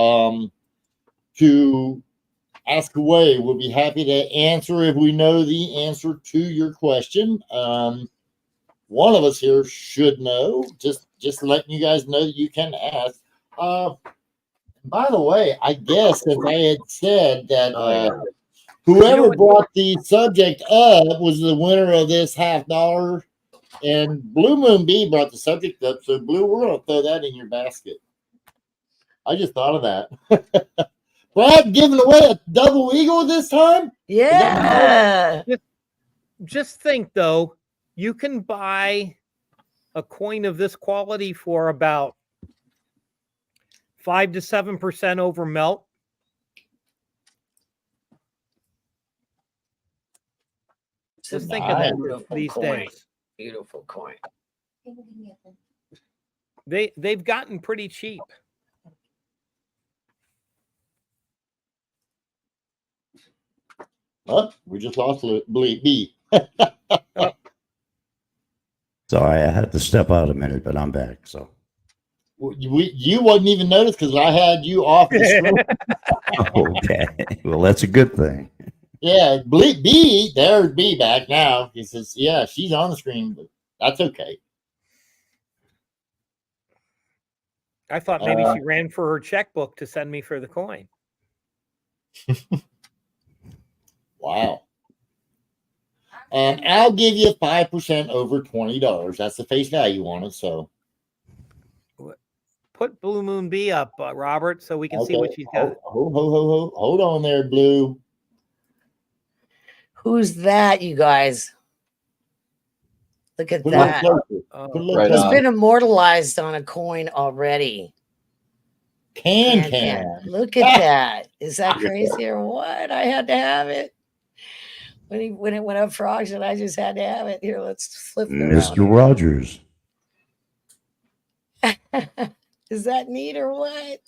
ask away. We'll be happy to answer if we know the answer to your question. One of us here should know. Just letting you guys know that you can ask. By the way, I guess as I had said that Whoever what? brought the subject up was the winner of this $50. And Blue Moon B brought the subject up. So, Blue, we're going to throw that in your basket. I just thought of that. Brad giving away a double eagle this time? Yeah. Just think, though, you can buy a coin of this quality for about 5 to 7% over melt. Just think of that Beautiful these coin. days. Beautiful coin. They've gotten pretty cheap. Oh, we just lost B. Sorry, I had to step out a minute, but I'm back. So You wasn't even noticed because I had you off the screen. okay, well that's a good thing. Yeah, B, there's B back now. He says, yeah, she's on the screen, but that's okay. I thought maybe she ran for her checkbook to send me for the coin. Wow. And I'll give you 5% over $20. That's the face value on it. So put Blue Moon B up, Robert, so we can see what she's got. Hold on there, Blue. Who's that, you guys? Look at that. Right He's on. been immortalized on a coin already. Can. Look at that. Is that crazy or what? I had to have it. When it went up for auction, I just had to have it. Here, let's flip it around. Mr. Rogers. Is that neat or what?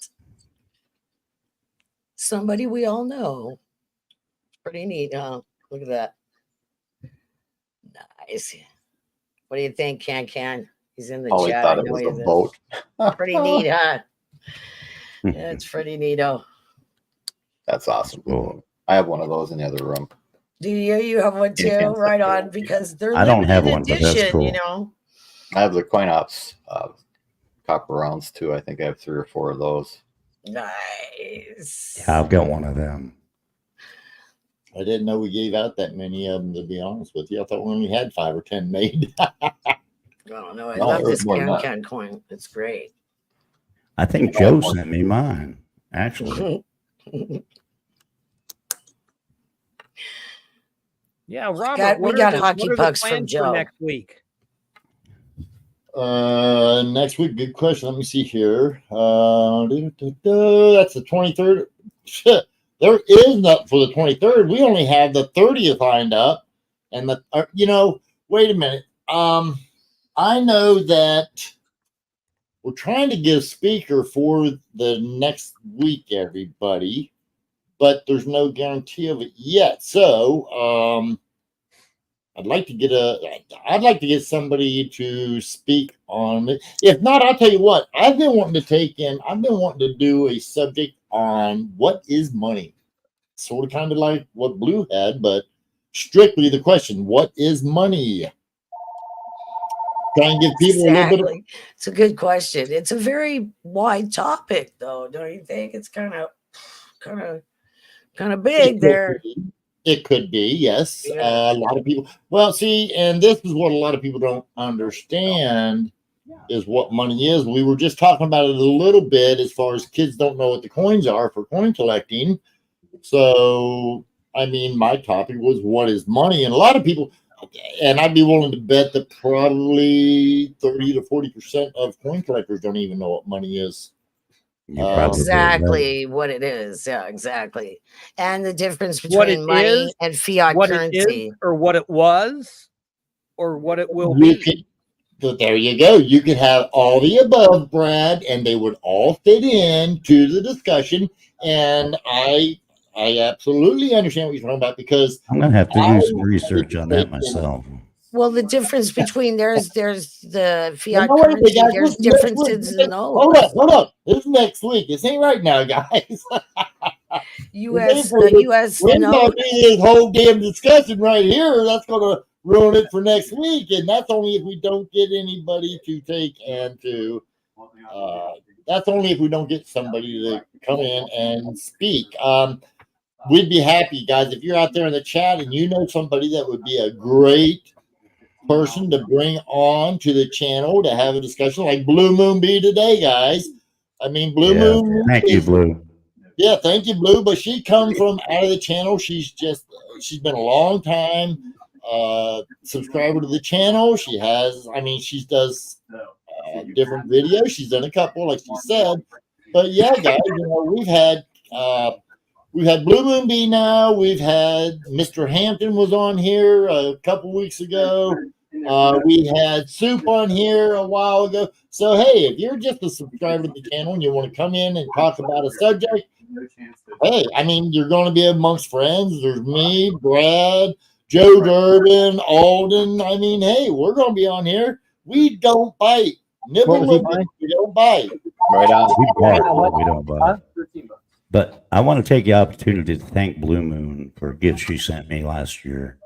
Somebody we all know. Pretty neat, huh? Look at that. Nice. What do you think, Can? He's in the Probably chat. thought I it know was he a is. boat. Pretty neat, huh? Yeah, it's pretty neato. That's awesome. Cool. I have one of those in the other room. Do you have one too? Right on, because they're I don't have limited one, but that's edition, cool. you know. I have the coin ops copper rounds too. I think I have 3 or 4 of those. Nice. Yeah, I've got one of them. I didn't know we gave out that many of them, to be honest with you. I thought we only had 5 or 10 made. I don't know. I No, love there's this more than that. Can coin. It's great. I think Joe sent me mine, actually. Yeah, Robert. We got hockey pucks from Joe next week. Next week, good question. Let me see here. That's the 23rd. Shit, there is nothing for the 23rd. We only have the 30th lined up, and wait a minute. I know that we're trying to get a speaker for the next week, everybody, but there's no guarantee of it yet. So, I'd like to get somebody to speak on it. If not, I'll tell you what, I've been wanting to do a subject on what is money. Sort of kind of like what Blue had, but strictly the question, what is money? Try and give people a little bit of, It's a good question. It's a very wide topic, though, don't you think? It's kind of big there. It could be, yes. Yeah. A lot of people. Well, see, and this is what a lot of people don't understand is what money is. We were just talking about it a little bit as far as kids don't know what the coins are for coin collecting. So, I mean, my topic was what is money, and a lot of people, and I'd be willing to bet that probably 30 to 40% of coin collectors don't even know what money is. Exactly what it is. Yeah, exactly. And the difference between money and fiat currency. Or what it was, or what it will be. There you go. You could have all the above, Brad, and they would all fit into the discussion. And I absolutely understand what you're talking about, because I'm going to have to do some research on that myself. Well, the difference between there's the fiat currency, there's differences in those. Hold up. This is next week. This ain't right now, guys. U.S. We're going to do this whole damn discussion right here. That's going to ruin it for next week, and that's only if we don't get anybody to take and to. That's only if we don't get somebody to come in and speak. we'd be happy, guys, if you're out there in the chat and you know somebody that would be a great person to bring on to the channel to have a discussion like Blue Moon Bee today, guys. I mean, Blue Yeah. Moon. Thank you, Blue. Yeah, thank you, Blue. But she come from out of the channel. She's been a long time subscriber to the channel. She has, I mean, she does different videos. She's done a couple, like she said. But yeah, guys, you know, we've had Blue Moon Bee now. We've had Mr. Hampton was on here a couple weeks ago. We had Soup on here a while ago. So hey, if you're just a subscriber to the channel and you want to come in and talk about a subject, hey, I mean, you're going to be amongst friends. There's me, Brad, Joe Durbin, Alden. I mean, hey, we're going to be on here. We don't bite. Nibble, we don't bite. Right on. We bark, but we don't bite. But I want to take the opportunity to thank Blue Moon for a gift she sent me last year.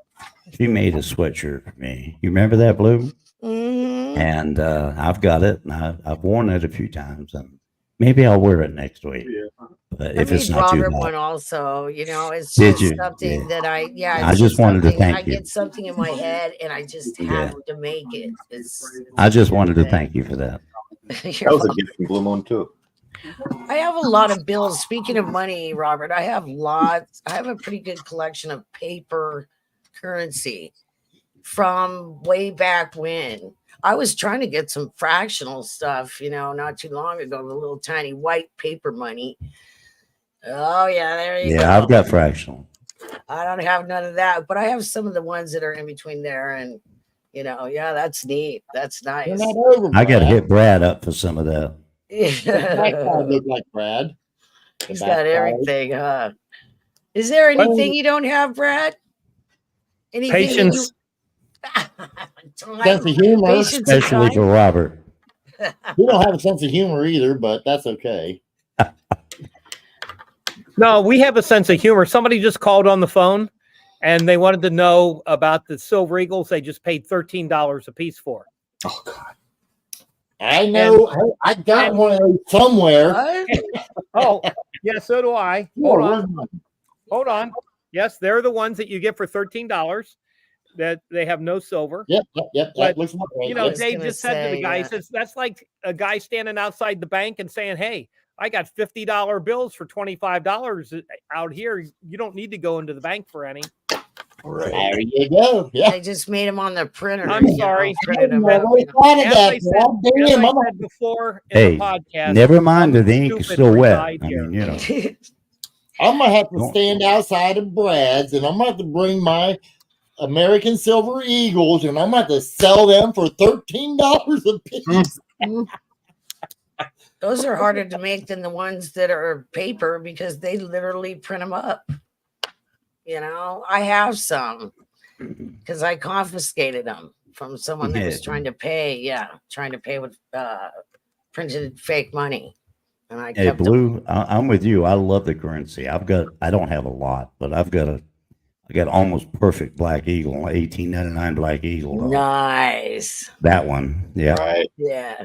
She made a sweatshirt for me. You remember that, Blue? Mm-hmm. And I've got it, and I've worn it a few times, and maybe I'll wear it next week. But if it's not too Robert hot. one also, you know, it's Did just you? something that I I just wanted to thank I you. get something in my head and I just have to make it. I just wanted to thank you for that. That was a gift from Blue Moon too. I have a lot of bills. Speaking of money, Robert, I have a pretty good collection of paper currency from way back when. I was trying to get some fractional stuff, you know, not too long ago, the little tiny white paper money. Oh, yeah, there you go. Yeah, I've got fractional. I don't have none of that, but I have some of the ones that are in between there. And, you know, yeah, that's neat. That's nice. I got to hit Brad up for some of that. Look like Brad. He's got everything, huh? Is there anything you don't have, Brad? Anything Patience. Sense of humor, especially for Robert. We don't have a sense of humor either, but that's okay. No, we have a sense of humor. Somebody just called on the phone and they wanted to know about the Silver Eagles they just paid $13 a piece for. Oh, God. I know. I got one of those somewhere. Oh, yeah, so do I. Hold on. Yes, they're the ones that you get for $13 that they have no silver. Yep. But, looks like right. you know, Dave just said to the guy, he says, that's like a guy standing outside the bank and saying, hey, I got $50 bills for $25 out here. You don't need to go into the bank for any. Right. There you go. Yeah. They just made them on the printer. I'm sorry. Printed them out, As I said before in the podcast, never mind that the ink is still wet. I mean, you know. I'm going to have to stand outside of Brad's and I'm going to have to bring my American Silver Eagles and I'm going to have to sell them for $13 a piece. Those are harder to make than the ones that are paper because they literally print them up. You know, I have some because I confiscated them from someone that was trying to pay. Yeah, trying to pay with printed fake money. And I kept Blue, I'm with you. I love the currency. I don't have a lot, but I got almost perfect Black Eagle, 1899 Black Eagle. Nice. That one. Yeah. Right. Yeah.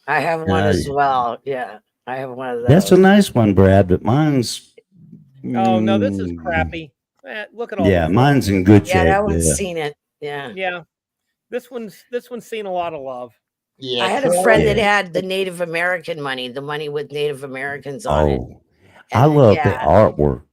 I have one as well. Yeah. I have one of those. That's a nice one, Brad, but mine's. Oh, no, this is crappy. Look at all. Yeah, mine's in good shape. Yeah, that one's seen it. Yeah. Yeah. This one's seen a lot of love. Yeah. I had a friend that had the Native American money, the money with Native Americans on it. I love the artwork.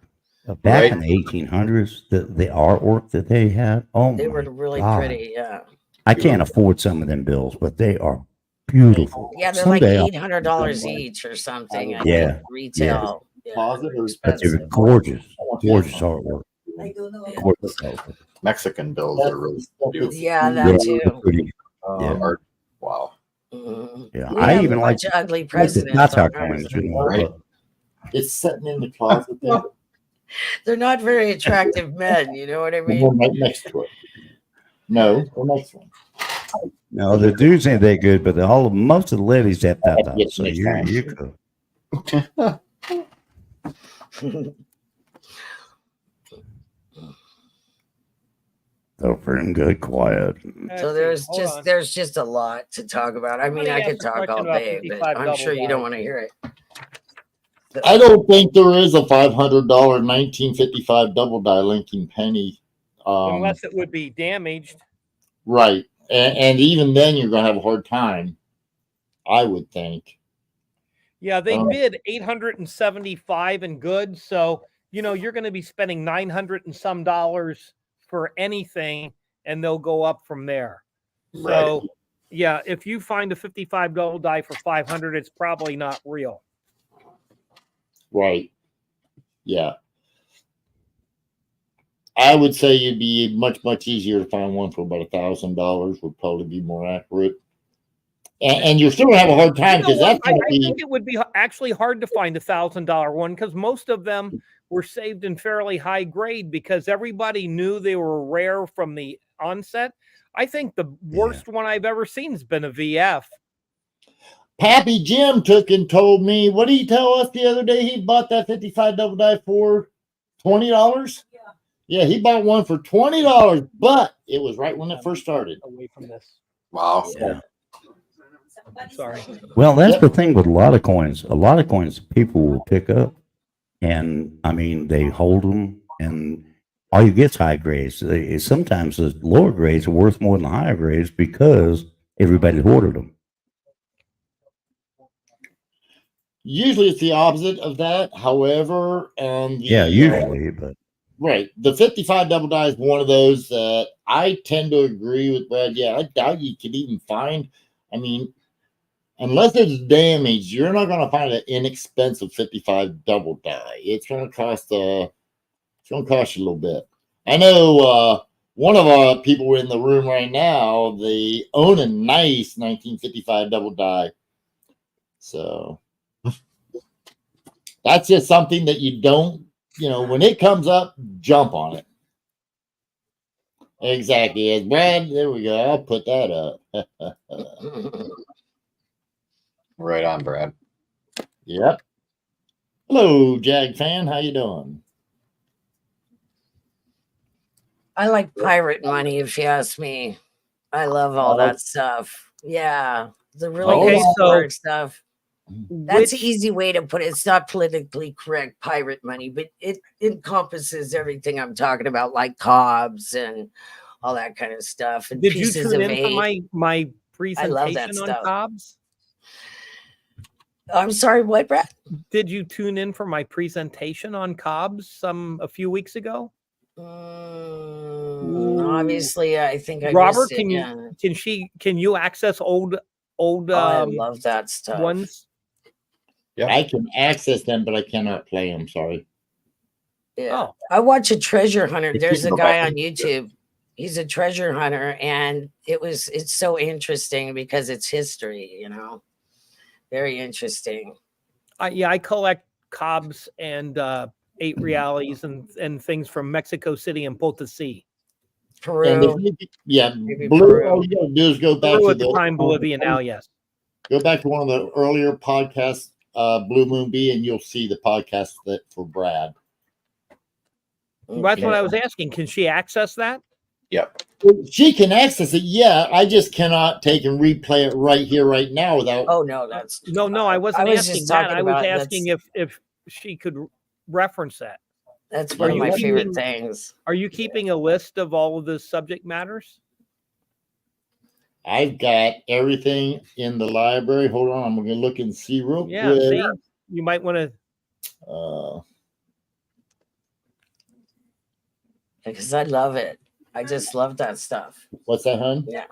Back in the 1800s, the artwork that they had. Oh, they were really pretty. Yeah. I can't afford some of them bills, but they are beautiful. Yeah, they're like $800 each or something. I think, retail. Yeah. But they're gorgeous artwork. Gorgeous artwork. Mexican bills are really beautiful. Yeah, that too. Pretty. Art. Wow. Yeah, I even like ugly presidents. That's our coins, right? It's sitting in the closet there. They're not very attractive men, you know what I mean? We're right next to it. No, the next one. No, the dudes ain't that good, but most of the ladies have that. So you could. So pretty good, quiet. So there's just a lot to talk about. I mean, I could talk all day, but I'm sure you don't want to hear it. I don't think there is a $500 1955 double die linking penny. Unless it would be damaged. Right. And even then, you're going to have a hard time, I would think. Yeah, they bid 875 in goods. So, you're going to be spending 900 and some dollars for anything, and they'll go up from there. Right. So, yeah, if you find a 55 double die for 500, it's probably not real. Right. Yeah. I would say it'd be much easier to find one for about $1,000 would probably be more accurate. And you're still gonna have a hard time because that's I think it would be actually hard to find a $1,000 one because most of them were saved in fairly high grade because everybody knew they were rare from the onset. I think the worst one I've ever seen has been a VF. Pappy Jim took and told me, what did he tell us the other day? He bought that 55 double die for $20. Yeah, he bought one for $20, but it was right when it first started. Away from this. Wow. Yeah. I'm sorry. Well, that's the thing with a lot of coins. A lot of coins people will pick up, and I mean they hold them, and all you get's high grades. Sometimes the lower grades are worth more than the higher grades because everybody ordered them. Usually it's the opposite of that. However, Usually, but right, the 55 double die is one of those that I tend to agree with Brad. Yeah, I doubt you could even find. I mean, unless it's damaged, you're not going to find an inexpensive 55 double die. It's going to cost you a little bit. I know one of our people in the room right now, they own a nice 1955 double die. So that's just something that you don't, when it comes up, jump on it. Exactly. As Brad, there we go. I'll put that up. Right on, Brad. Yep. Hello, Jag fan. How you doing? I like pirate money, if you ask me. I love all that stuff. Yeah, the really historic stuff. That's an easy way to put it. It's not politically correct, pirate money, but it encompasses everything I'm talking about, like cobs and all that kind of stuff. And did you tune in for my presentation on cobs? I'm sorry, what, Brad? Did you tune in for my presentation on cobs a few weeks ago? Obviously, I think I Robert, missed it, can you access old I love that stuff. ones? Yeah, I can access them, but I cannot play them. Sorry. Yeah. I watch a treasure hunter. There's a guy on YouTube. He's a treasure hunter, and it's so interesting because it's history, very interesting. I collect cobs and 8 reales and things from Mexico City and Potosi. Peru. Blue. All you gotta do is go back Peru to at the time, Bolivia now, yes. Go back to one of the earlier podcasts, Blue Moon Bee, and you'll see the podcast that for Brad. Well, that's what I was asking. Can she access that? Yep. She can access it. Yeah, I just cannot take and replay it right here, right now without. Oh no, that's no. I wasn't asking that. I was asking if she could reference that. That's one of my favorite things. Are you keeping a list of all of the subject matters? I've got everything in the library. Hold on, I'm going to look and see real quick. See, you might want to. Because I love it. I just love that stuff. What's that, hon? Yeah.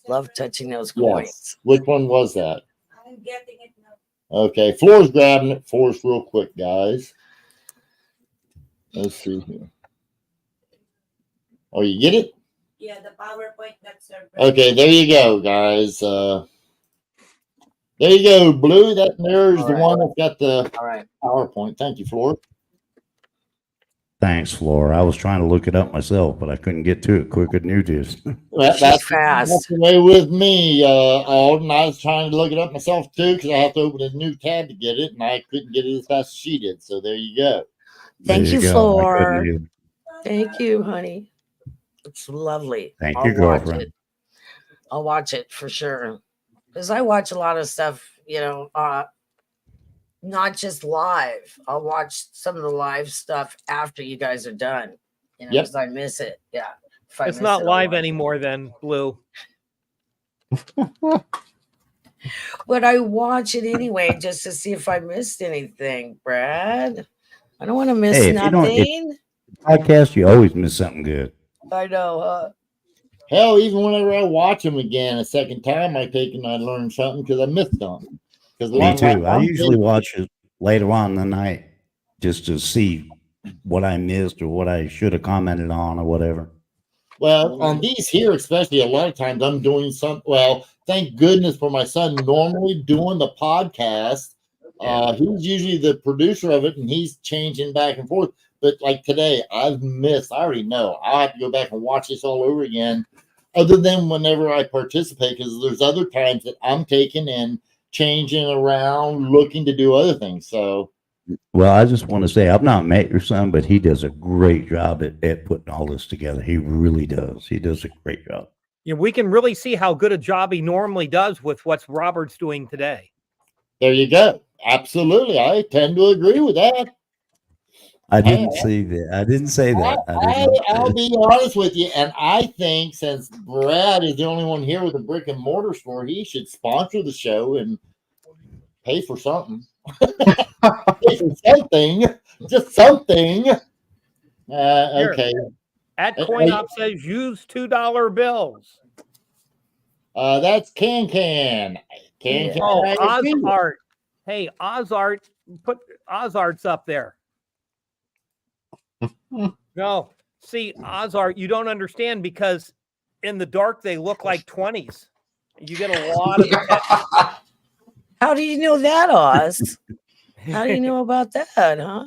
Love touching those coins. Yes. Which one was that? I'm getting it now. Okay, Floor's grabbing it for us real quick, guys. Let's see here. Oh, you get it? Yeah, the PowerPoint that's okay. There you go, guys. There you go, Blue. There's the one that's got the PowerPoint. Thank you, Floor. Thanks, Floor. I was trying to look it up myself, but I couldn't get to it quicker than you did. That's fast. That's the way with me, Alden. I was trying to look it up myself too because I have to open a new tab to get it, and I couldn't get it as fast as she did. So there you go. Thank you, Floor. Thank you, honey. It's lovely. Thank you, girlfriend. I'll watch it for sure because I watch a lot of stuff. not just live. I'll watch some of the live stuff after you guys are done. You know, Yep. because I miss it. Yeah. If I It's miss not it, I'll live watch it. anymore then, Blue. But I watch it anyway just to see if I missed anything, Brad. I don't want to miss Hey, if you don't, if nothing. podcast, you always miss something good. I know, huh? Hell, even whenever I watch them again a second time, I take and I learn something because I missed something. Because Me too. I usually watch it later on in the night just to see what I missed or what I should have commented on or whatever. Well, on these here, especially, a lot of times I'm doing some. Well, thank goodness for my son normally doing the podcast. He's usually the producer of it, and he's changing back and forth. But like today, I've missed. I already know. I'll have to go back and watch this all over again. Other than whenever I participate, because there's other times that I'm taking and changing around, looking to do other things. So. Well, I just want to say I've not met your son, but he does a great job at putting all this together. He really does. He does a great job. Yeah, we can really see how good a job he normally does with what Robert's doing today. There you go. Absolutely. I tend to agree with that. I didn't say that. I didn't say that. I'll be honest with you. And I think since Brad is the only one here with a brick and mortar store, he should sponsor the show and pay for something. Pay for something. Just something. Okay. At CoinOp says use $2 bills. That's Can. Oh, Ozart. Hey, Ozart, put Ozart's up there. No, see, Ozart, you don't understand because in the dark they look like 20s. You get a lot of. How do you know that, Oz? How do you know about that, huh?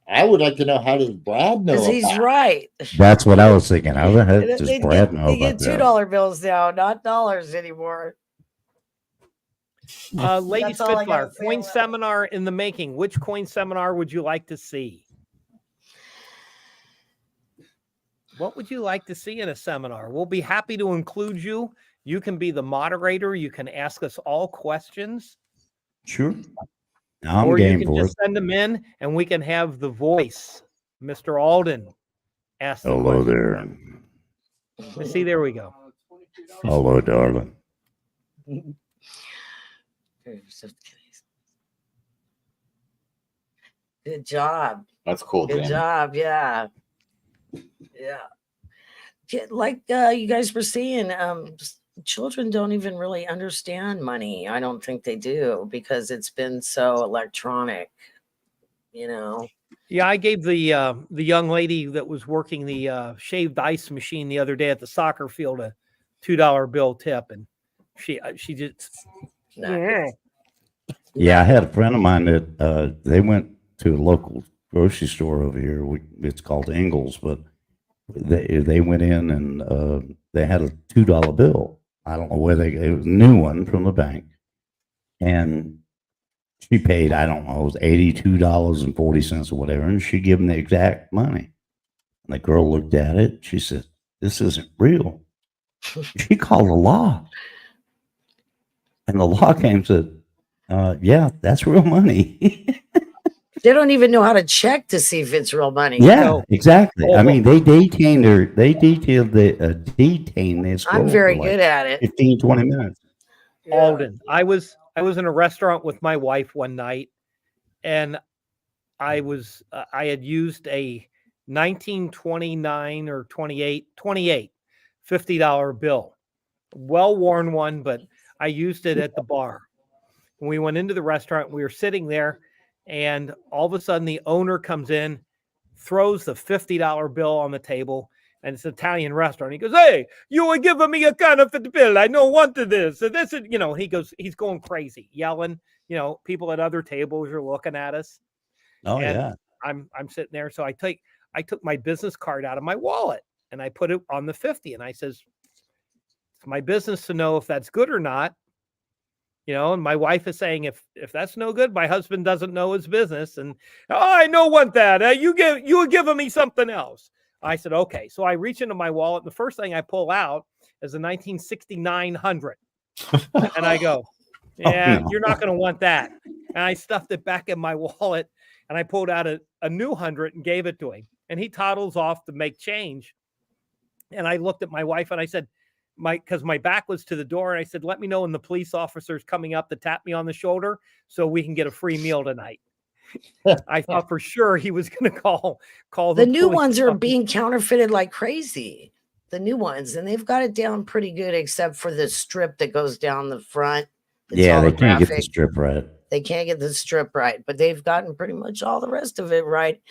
I would like to know, how does Brad know? Because he's right. That's what I was thinking. How the heck does Brad know They about get that? $2 bills now, not dollars anymore. Lady That's all I Spitfire, gotta say coin about it. seminar in the making. Which coin seminar would you like to see? What would you like to see in a seminar? We'll be happy to include you. You can be the moderator. You can ask us all questions. Sure. I'm or you game can for just it. send them in and we can have the voice, Mr. Alden, ask the Hello question. there. Let's see, there we go. Hello, darling. Good job. That's cool. Good Jamie. job. Yeah. Like you guys were saying, children don't even really understand money. I don't think they do because it's been so electronic, you know. Yeah, I gave the young lady that was working the shaved ice machine the other day at the soccer field a $2 bill tip, and she just Nice. Yeah, I had a friend of mine that they went to a local grocery store over here. It's called Ingles, but they went in and they had a $2 bill. I don't know where it was a new one from the bank, and she paid, I don't know, it was $82.40 or whatever, and she gave them the exact money. And the girl looked at it. She said, "This isn't real." She called the law, and the law came and said, "Yeah, that's real money." They don't even know how to check to see if it's real money. Yeah, So- exactly. I mean, they detained their I'm very good at it. 15, 20 minutes. Alden. I was in a restaurant with my wife one night, and I had used a 1929 or 28 $50 bill, well-worn one, but I used it at the bar. When we went into the restaurant, we were sitting there, and all of a sudden the owner comes in, throws the $50 bill on the table, and it's an Italian restaurant. He goes, "Hey, you were giving me a counterfeit bill. I don't want this. And this is," he's going crazy, yelling. People at other tables are looking at us. Oh, And yeah. I'm sitting there. So I took my business card out of my wallet and I put it on the 50. And I says, "It's my business to know if that's good or not." And my wife is saying, if that's no good, my husband doesn't know his business. And I don't want that. You were giving me something else. I said, okay. So I reach into my wallet. And the first thing I pull out is a 1969 100. And I go, "Yeah, no. You're not going to want that." And I stuffed it back in my wallet, and I pulled out a new 100 and gave it to him. And he toddles off to make change. And I looked at my wife and I said, because my back was to the door, and I said, let me know when the police officer's coming up to tap me on the shoulder so we can get a free meal tonight. I thought for sure he was going to call The new police ones are officer. being counterfeited like crazy. The new ones, and they've got it down pretty good, except for the strip that goes down the front. It's Yeah, they can't get the holographic. strip right. They can't get the strip right, but they've gotten pretty much all the rest of it right.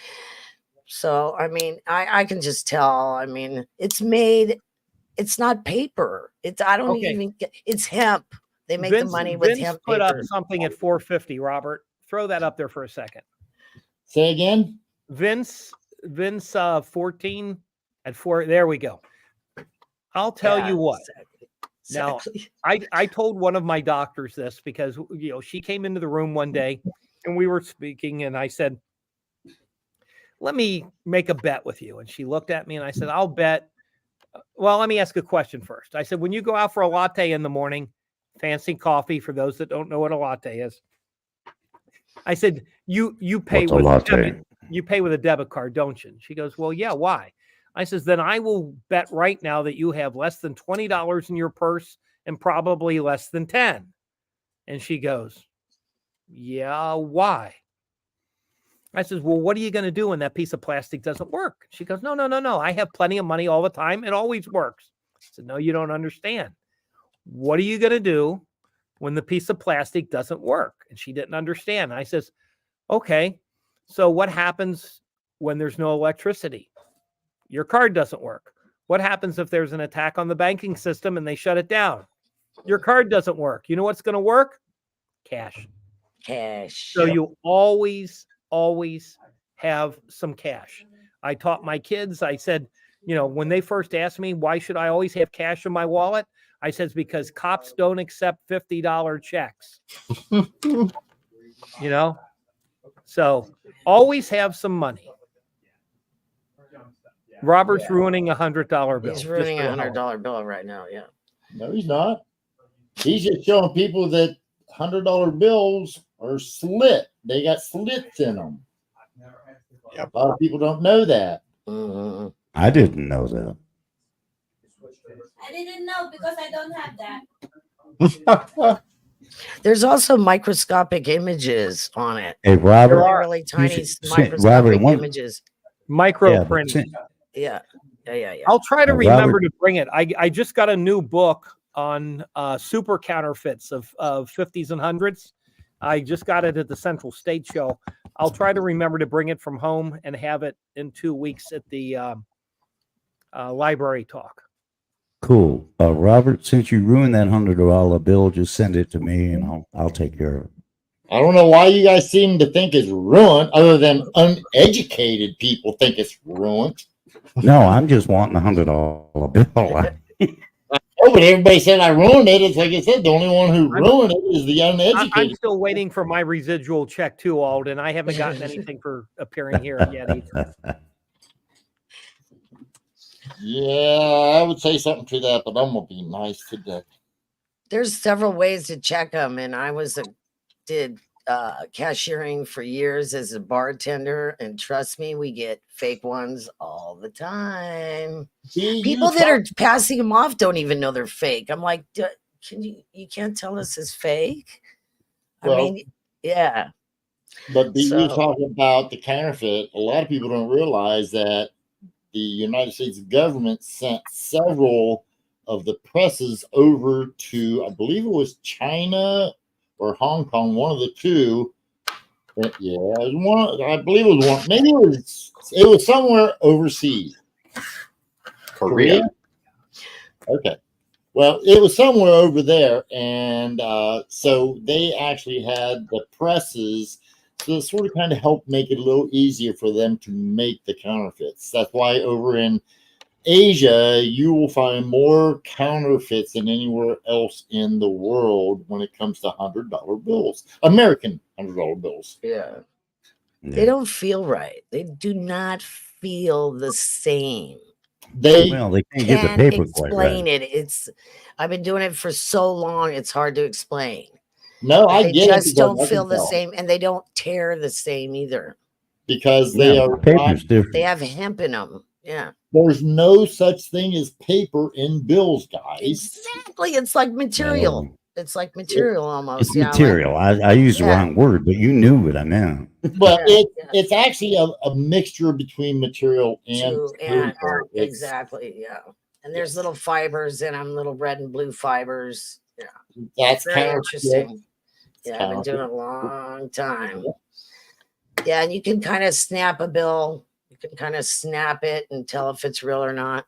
So, I mean, I can just tell. I mean, it's made. It's not paper. I don't Okay. even get. It's hemp. They make the money with Vince hemp put up paper. something at 450. Robert, throw that up there for a second. Say again. Vince 14 at 4. There we go. I'll tell Yeah, you what. exactly. Now, Exactly. I told one of my doctors this because, she came into the room one day and we were speaking, and I said, let me make a bet with you. And she looked at me and I said, I'll bet. Well, let me ask a question first. I said, when you go out for a latte in the morning, fancy coffee, for those that don't know what a latte is, I said, you pay What's a with latte? you pay with a debit card, don't you? And she goes, well, yeah, why? I says, then I will bet right now that you have less than $20 in your purse and probably less than 10. And she goes, yeah, why? I says, well, what are you going to do when that piece of plastic doesn't work? She goes, no. I have plenty of money all the time. It always works. I said, no, you don't understand. What are you going to do when the piece of plastic doesn't work? And she didn't understand. I says, okay, so what happens when there's no electricity? Your card doesn't work. What happens if there's an attack on the banking system and they shut it down? Your card doesn't work. You know what's going to work? Cash. Cash. So you always have some cash. I taught my kids, I said, when they first asked me, why should I always have cash in my wallet? I said, because cops don't accept $50 checks. So always have some money. Robert's ruining $100 bill. He's ruining just a for the hell of it. $100 bill right now. Yeah. No, he's not. He's just showing people that $100 bills are slit. They got slits in them. Yep. A lot of people don't know that. Mhm. I didn't know that. I didn't know because I don't have that. There's also microscopic images on it. Hey, Robert. There are. Really tiny should send- microscopic Robert, images. Micro Yeah, but printing. Yeah. I'll try to Robert- remember to bring it. I just got a new book on super counterfeits of 50s and 100s. I just got it at the Central State Show. I'll try to remember to bring it from home and have it in 2 weeks at the library talk. Cool. Robert, since you ruined that $100 bill, just send it to me and I'll take care of it. I don't know why you guys seem to think it's ruined, other than uneducated people think it's ruined. No, I'm just wanting a $100 bill. Oh, but everybody said I ruined it. It's like I said, the only one who ruined it is the I'm uneducated. still waiting for my residual check too, Alden. I haven't gotten anything for appearing here yet either. Yeah, I would say something to that, but I'm gonna be nice today. There's several ways to check them, and I did cashiering for years as a bartender, and trust me, we get fake ones all the time. See, People that are passing them off don't even know they're fake. I'm like, you can't tell us it's fake? I Well, mean, yeah. But you So- talk about the counterfeit. A lot of people don't realize that the United States government sent several of the presses over to, I believe it was China or Hong Kong, one of the two. Yeah, it was one. I believe it was one. Maybe it was somewhere overseas. Korea. Okay. Well, it was somewhere over there, and so they actually had the presses to sort of kind of help make it a little easier for them to make the counterfeits. That's why over in Asia, you will find more counterfeits than anywhere else in the world when it comes to $100 bills, American $100 bills. Yeah. They don't feel right. They do not feel the same. They can't get the Can't paper quite explain right. it. I've been doing it for so long. It's hard to explain. No, But I they get it just because don't I feel can the tell. same, and they don't tear the same either. Because they Yeah, are paper's They different. have hemp in them. Yeah, there's no such thing as paper in bills, guys. exactly. It's like material. It's like material almost. It's Yeah, like- material. I used the Yeah. wrong word, but you knew what I meant. But Yeah, it's actually a mixture between material and true, and paper. It's, exactly, yeah. And there's little fibers in them, little red and blue fibers. Yeah, that's very counterfeit. interesting. Yeah, I've been counterfeit. doing it a long time. Yeah, and you can kind of snap a bill. You can kind of snap it and tell if it's real or not.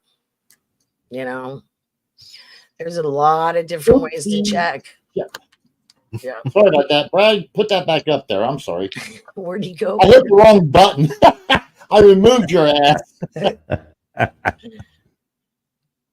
You know, there's a lot of different ways to check. Yeah. Yeah. Sorry about that, Brad. Put that back up there. I'm sorry. Where'd he go? I hit the wrong button. I removed your ass.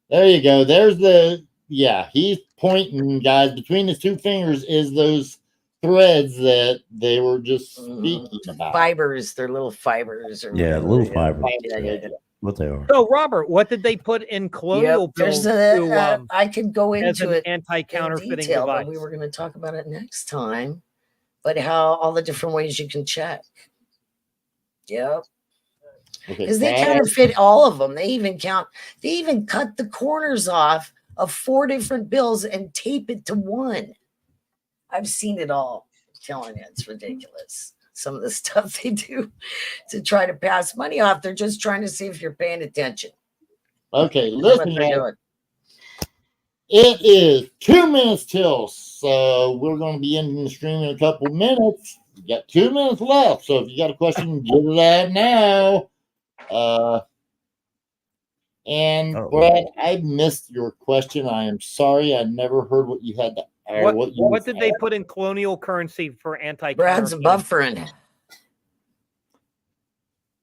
There you go. There's the, yeah, he's pointing, guys. Between his two fingers is those threads that they were just speaking about. Fibers. They're little fibers. Or Yeah, whatever. little fibers. Yeah. What they are. So, Robert, what did they put in colonial bills to, I could go as into an it in anti-counterfeiting detail, device? but we were going to talk about it next time. But how all the different ways you can check. Yep. Because they counterfeit all of them. They even cut the corners off of 4 different bills and tape it to one. I've seen it all. I'm telling you, it's ridiculous. Some of the stuff they do to try to pass money off. They're just trying to see if you're paying attention. Okay, That's listen, what they're guys. doing. It is 2 minutes till, so we're going to be ending the stream in a couple minutes. You got 2 minutes left, so if you got a question, give it out now. Brad, I missed your question. I am sorry. I never heard what you had to. What did they put in colonial currency for Brad's anti-counterfeiting? buffering.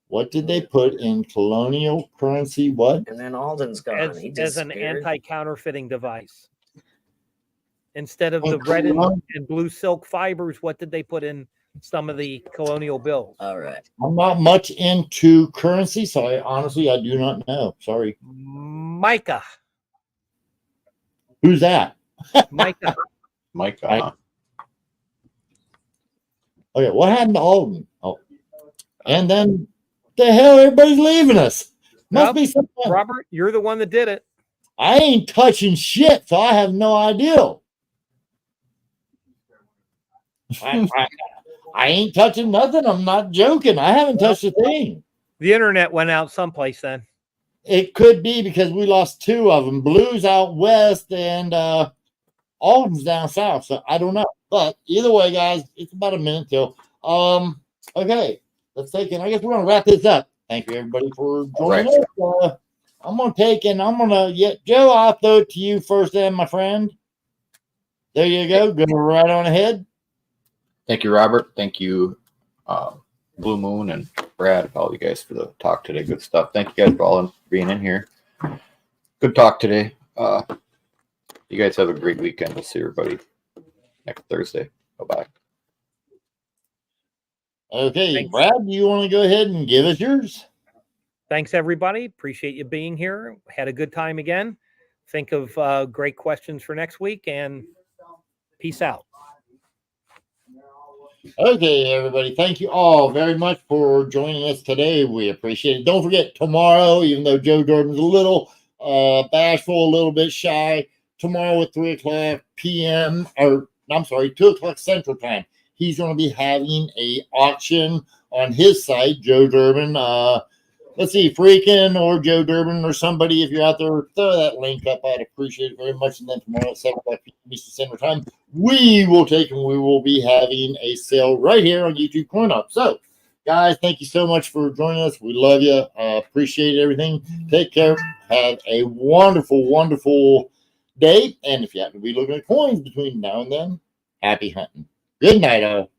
What did they put in colonial currency? What? And then Alden's gone. As, He as an disappeared. anti-counterfeiting device? Instead of In the red and colon- blue silk fibers, what did they put in some of the colonial bills? All right. I'm not much into currency, so I do not know. Sorry. Mica. Who's that? Mica. Mike, Okay, what happened to Alden? Oh, and then the hell everybody's leaving us. Must Nope. be something. Robert, you're the one that did it. I ain't touching shit, so I have no idea. I ain't touching nothing. I'm not joking. I haven't touched a thing. The internet went out someplace then. It could be because we lost 2 of them. Blue's out west and Alden's down south. So I don't know. But either way, guys, it's about a minute till. Okay, let's take it. I guess we're gonna wrap this up. Thank you everybody for joining us. I'm gonna get Joe, I'll throw it to you first then, my friend. There you go. Go right on ahead. thank you, Robert. Thank you, Blue Moon and Brad, all you guys for the talk today. Good stuff. Thank you guys for all being in here. Good talk today. You guys have a great weekend. We'll see everybody next Thursday. Bye-bye. Okay, Thanks. Brad, do you want to go ahead and give us yours? Thanks, everybody. Appreciate you being here. Had a good time again. Think of great questions for next week, and peace out. Okay, everybody. Thank you all very much for joining us today. We appreciate it. Don't forget tomorrow, even though Joe Jordan's a little bashful, a little bit shy, tomorrow at 3 o'clock p.m. or I'm sorry, 2 o'clock Central Time. He's going to be having a auction on his site, Joe Durbin. Let's see, Freakin' or Joe Durbin or somebody, if you're out there, throw that link up. I'd appreciate it very much. And then tomorrow at 7 o'clock Eastern Standard Time, we will be having a sale right here on YouTube CoinUp. So, guys, thank you so much for joining us. We love you. Appreciate everything. Take care. Have a wonderful, wonderful day. And if you happen to be looking at coins between now and then, happy hunting. Good night, all.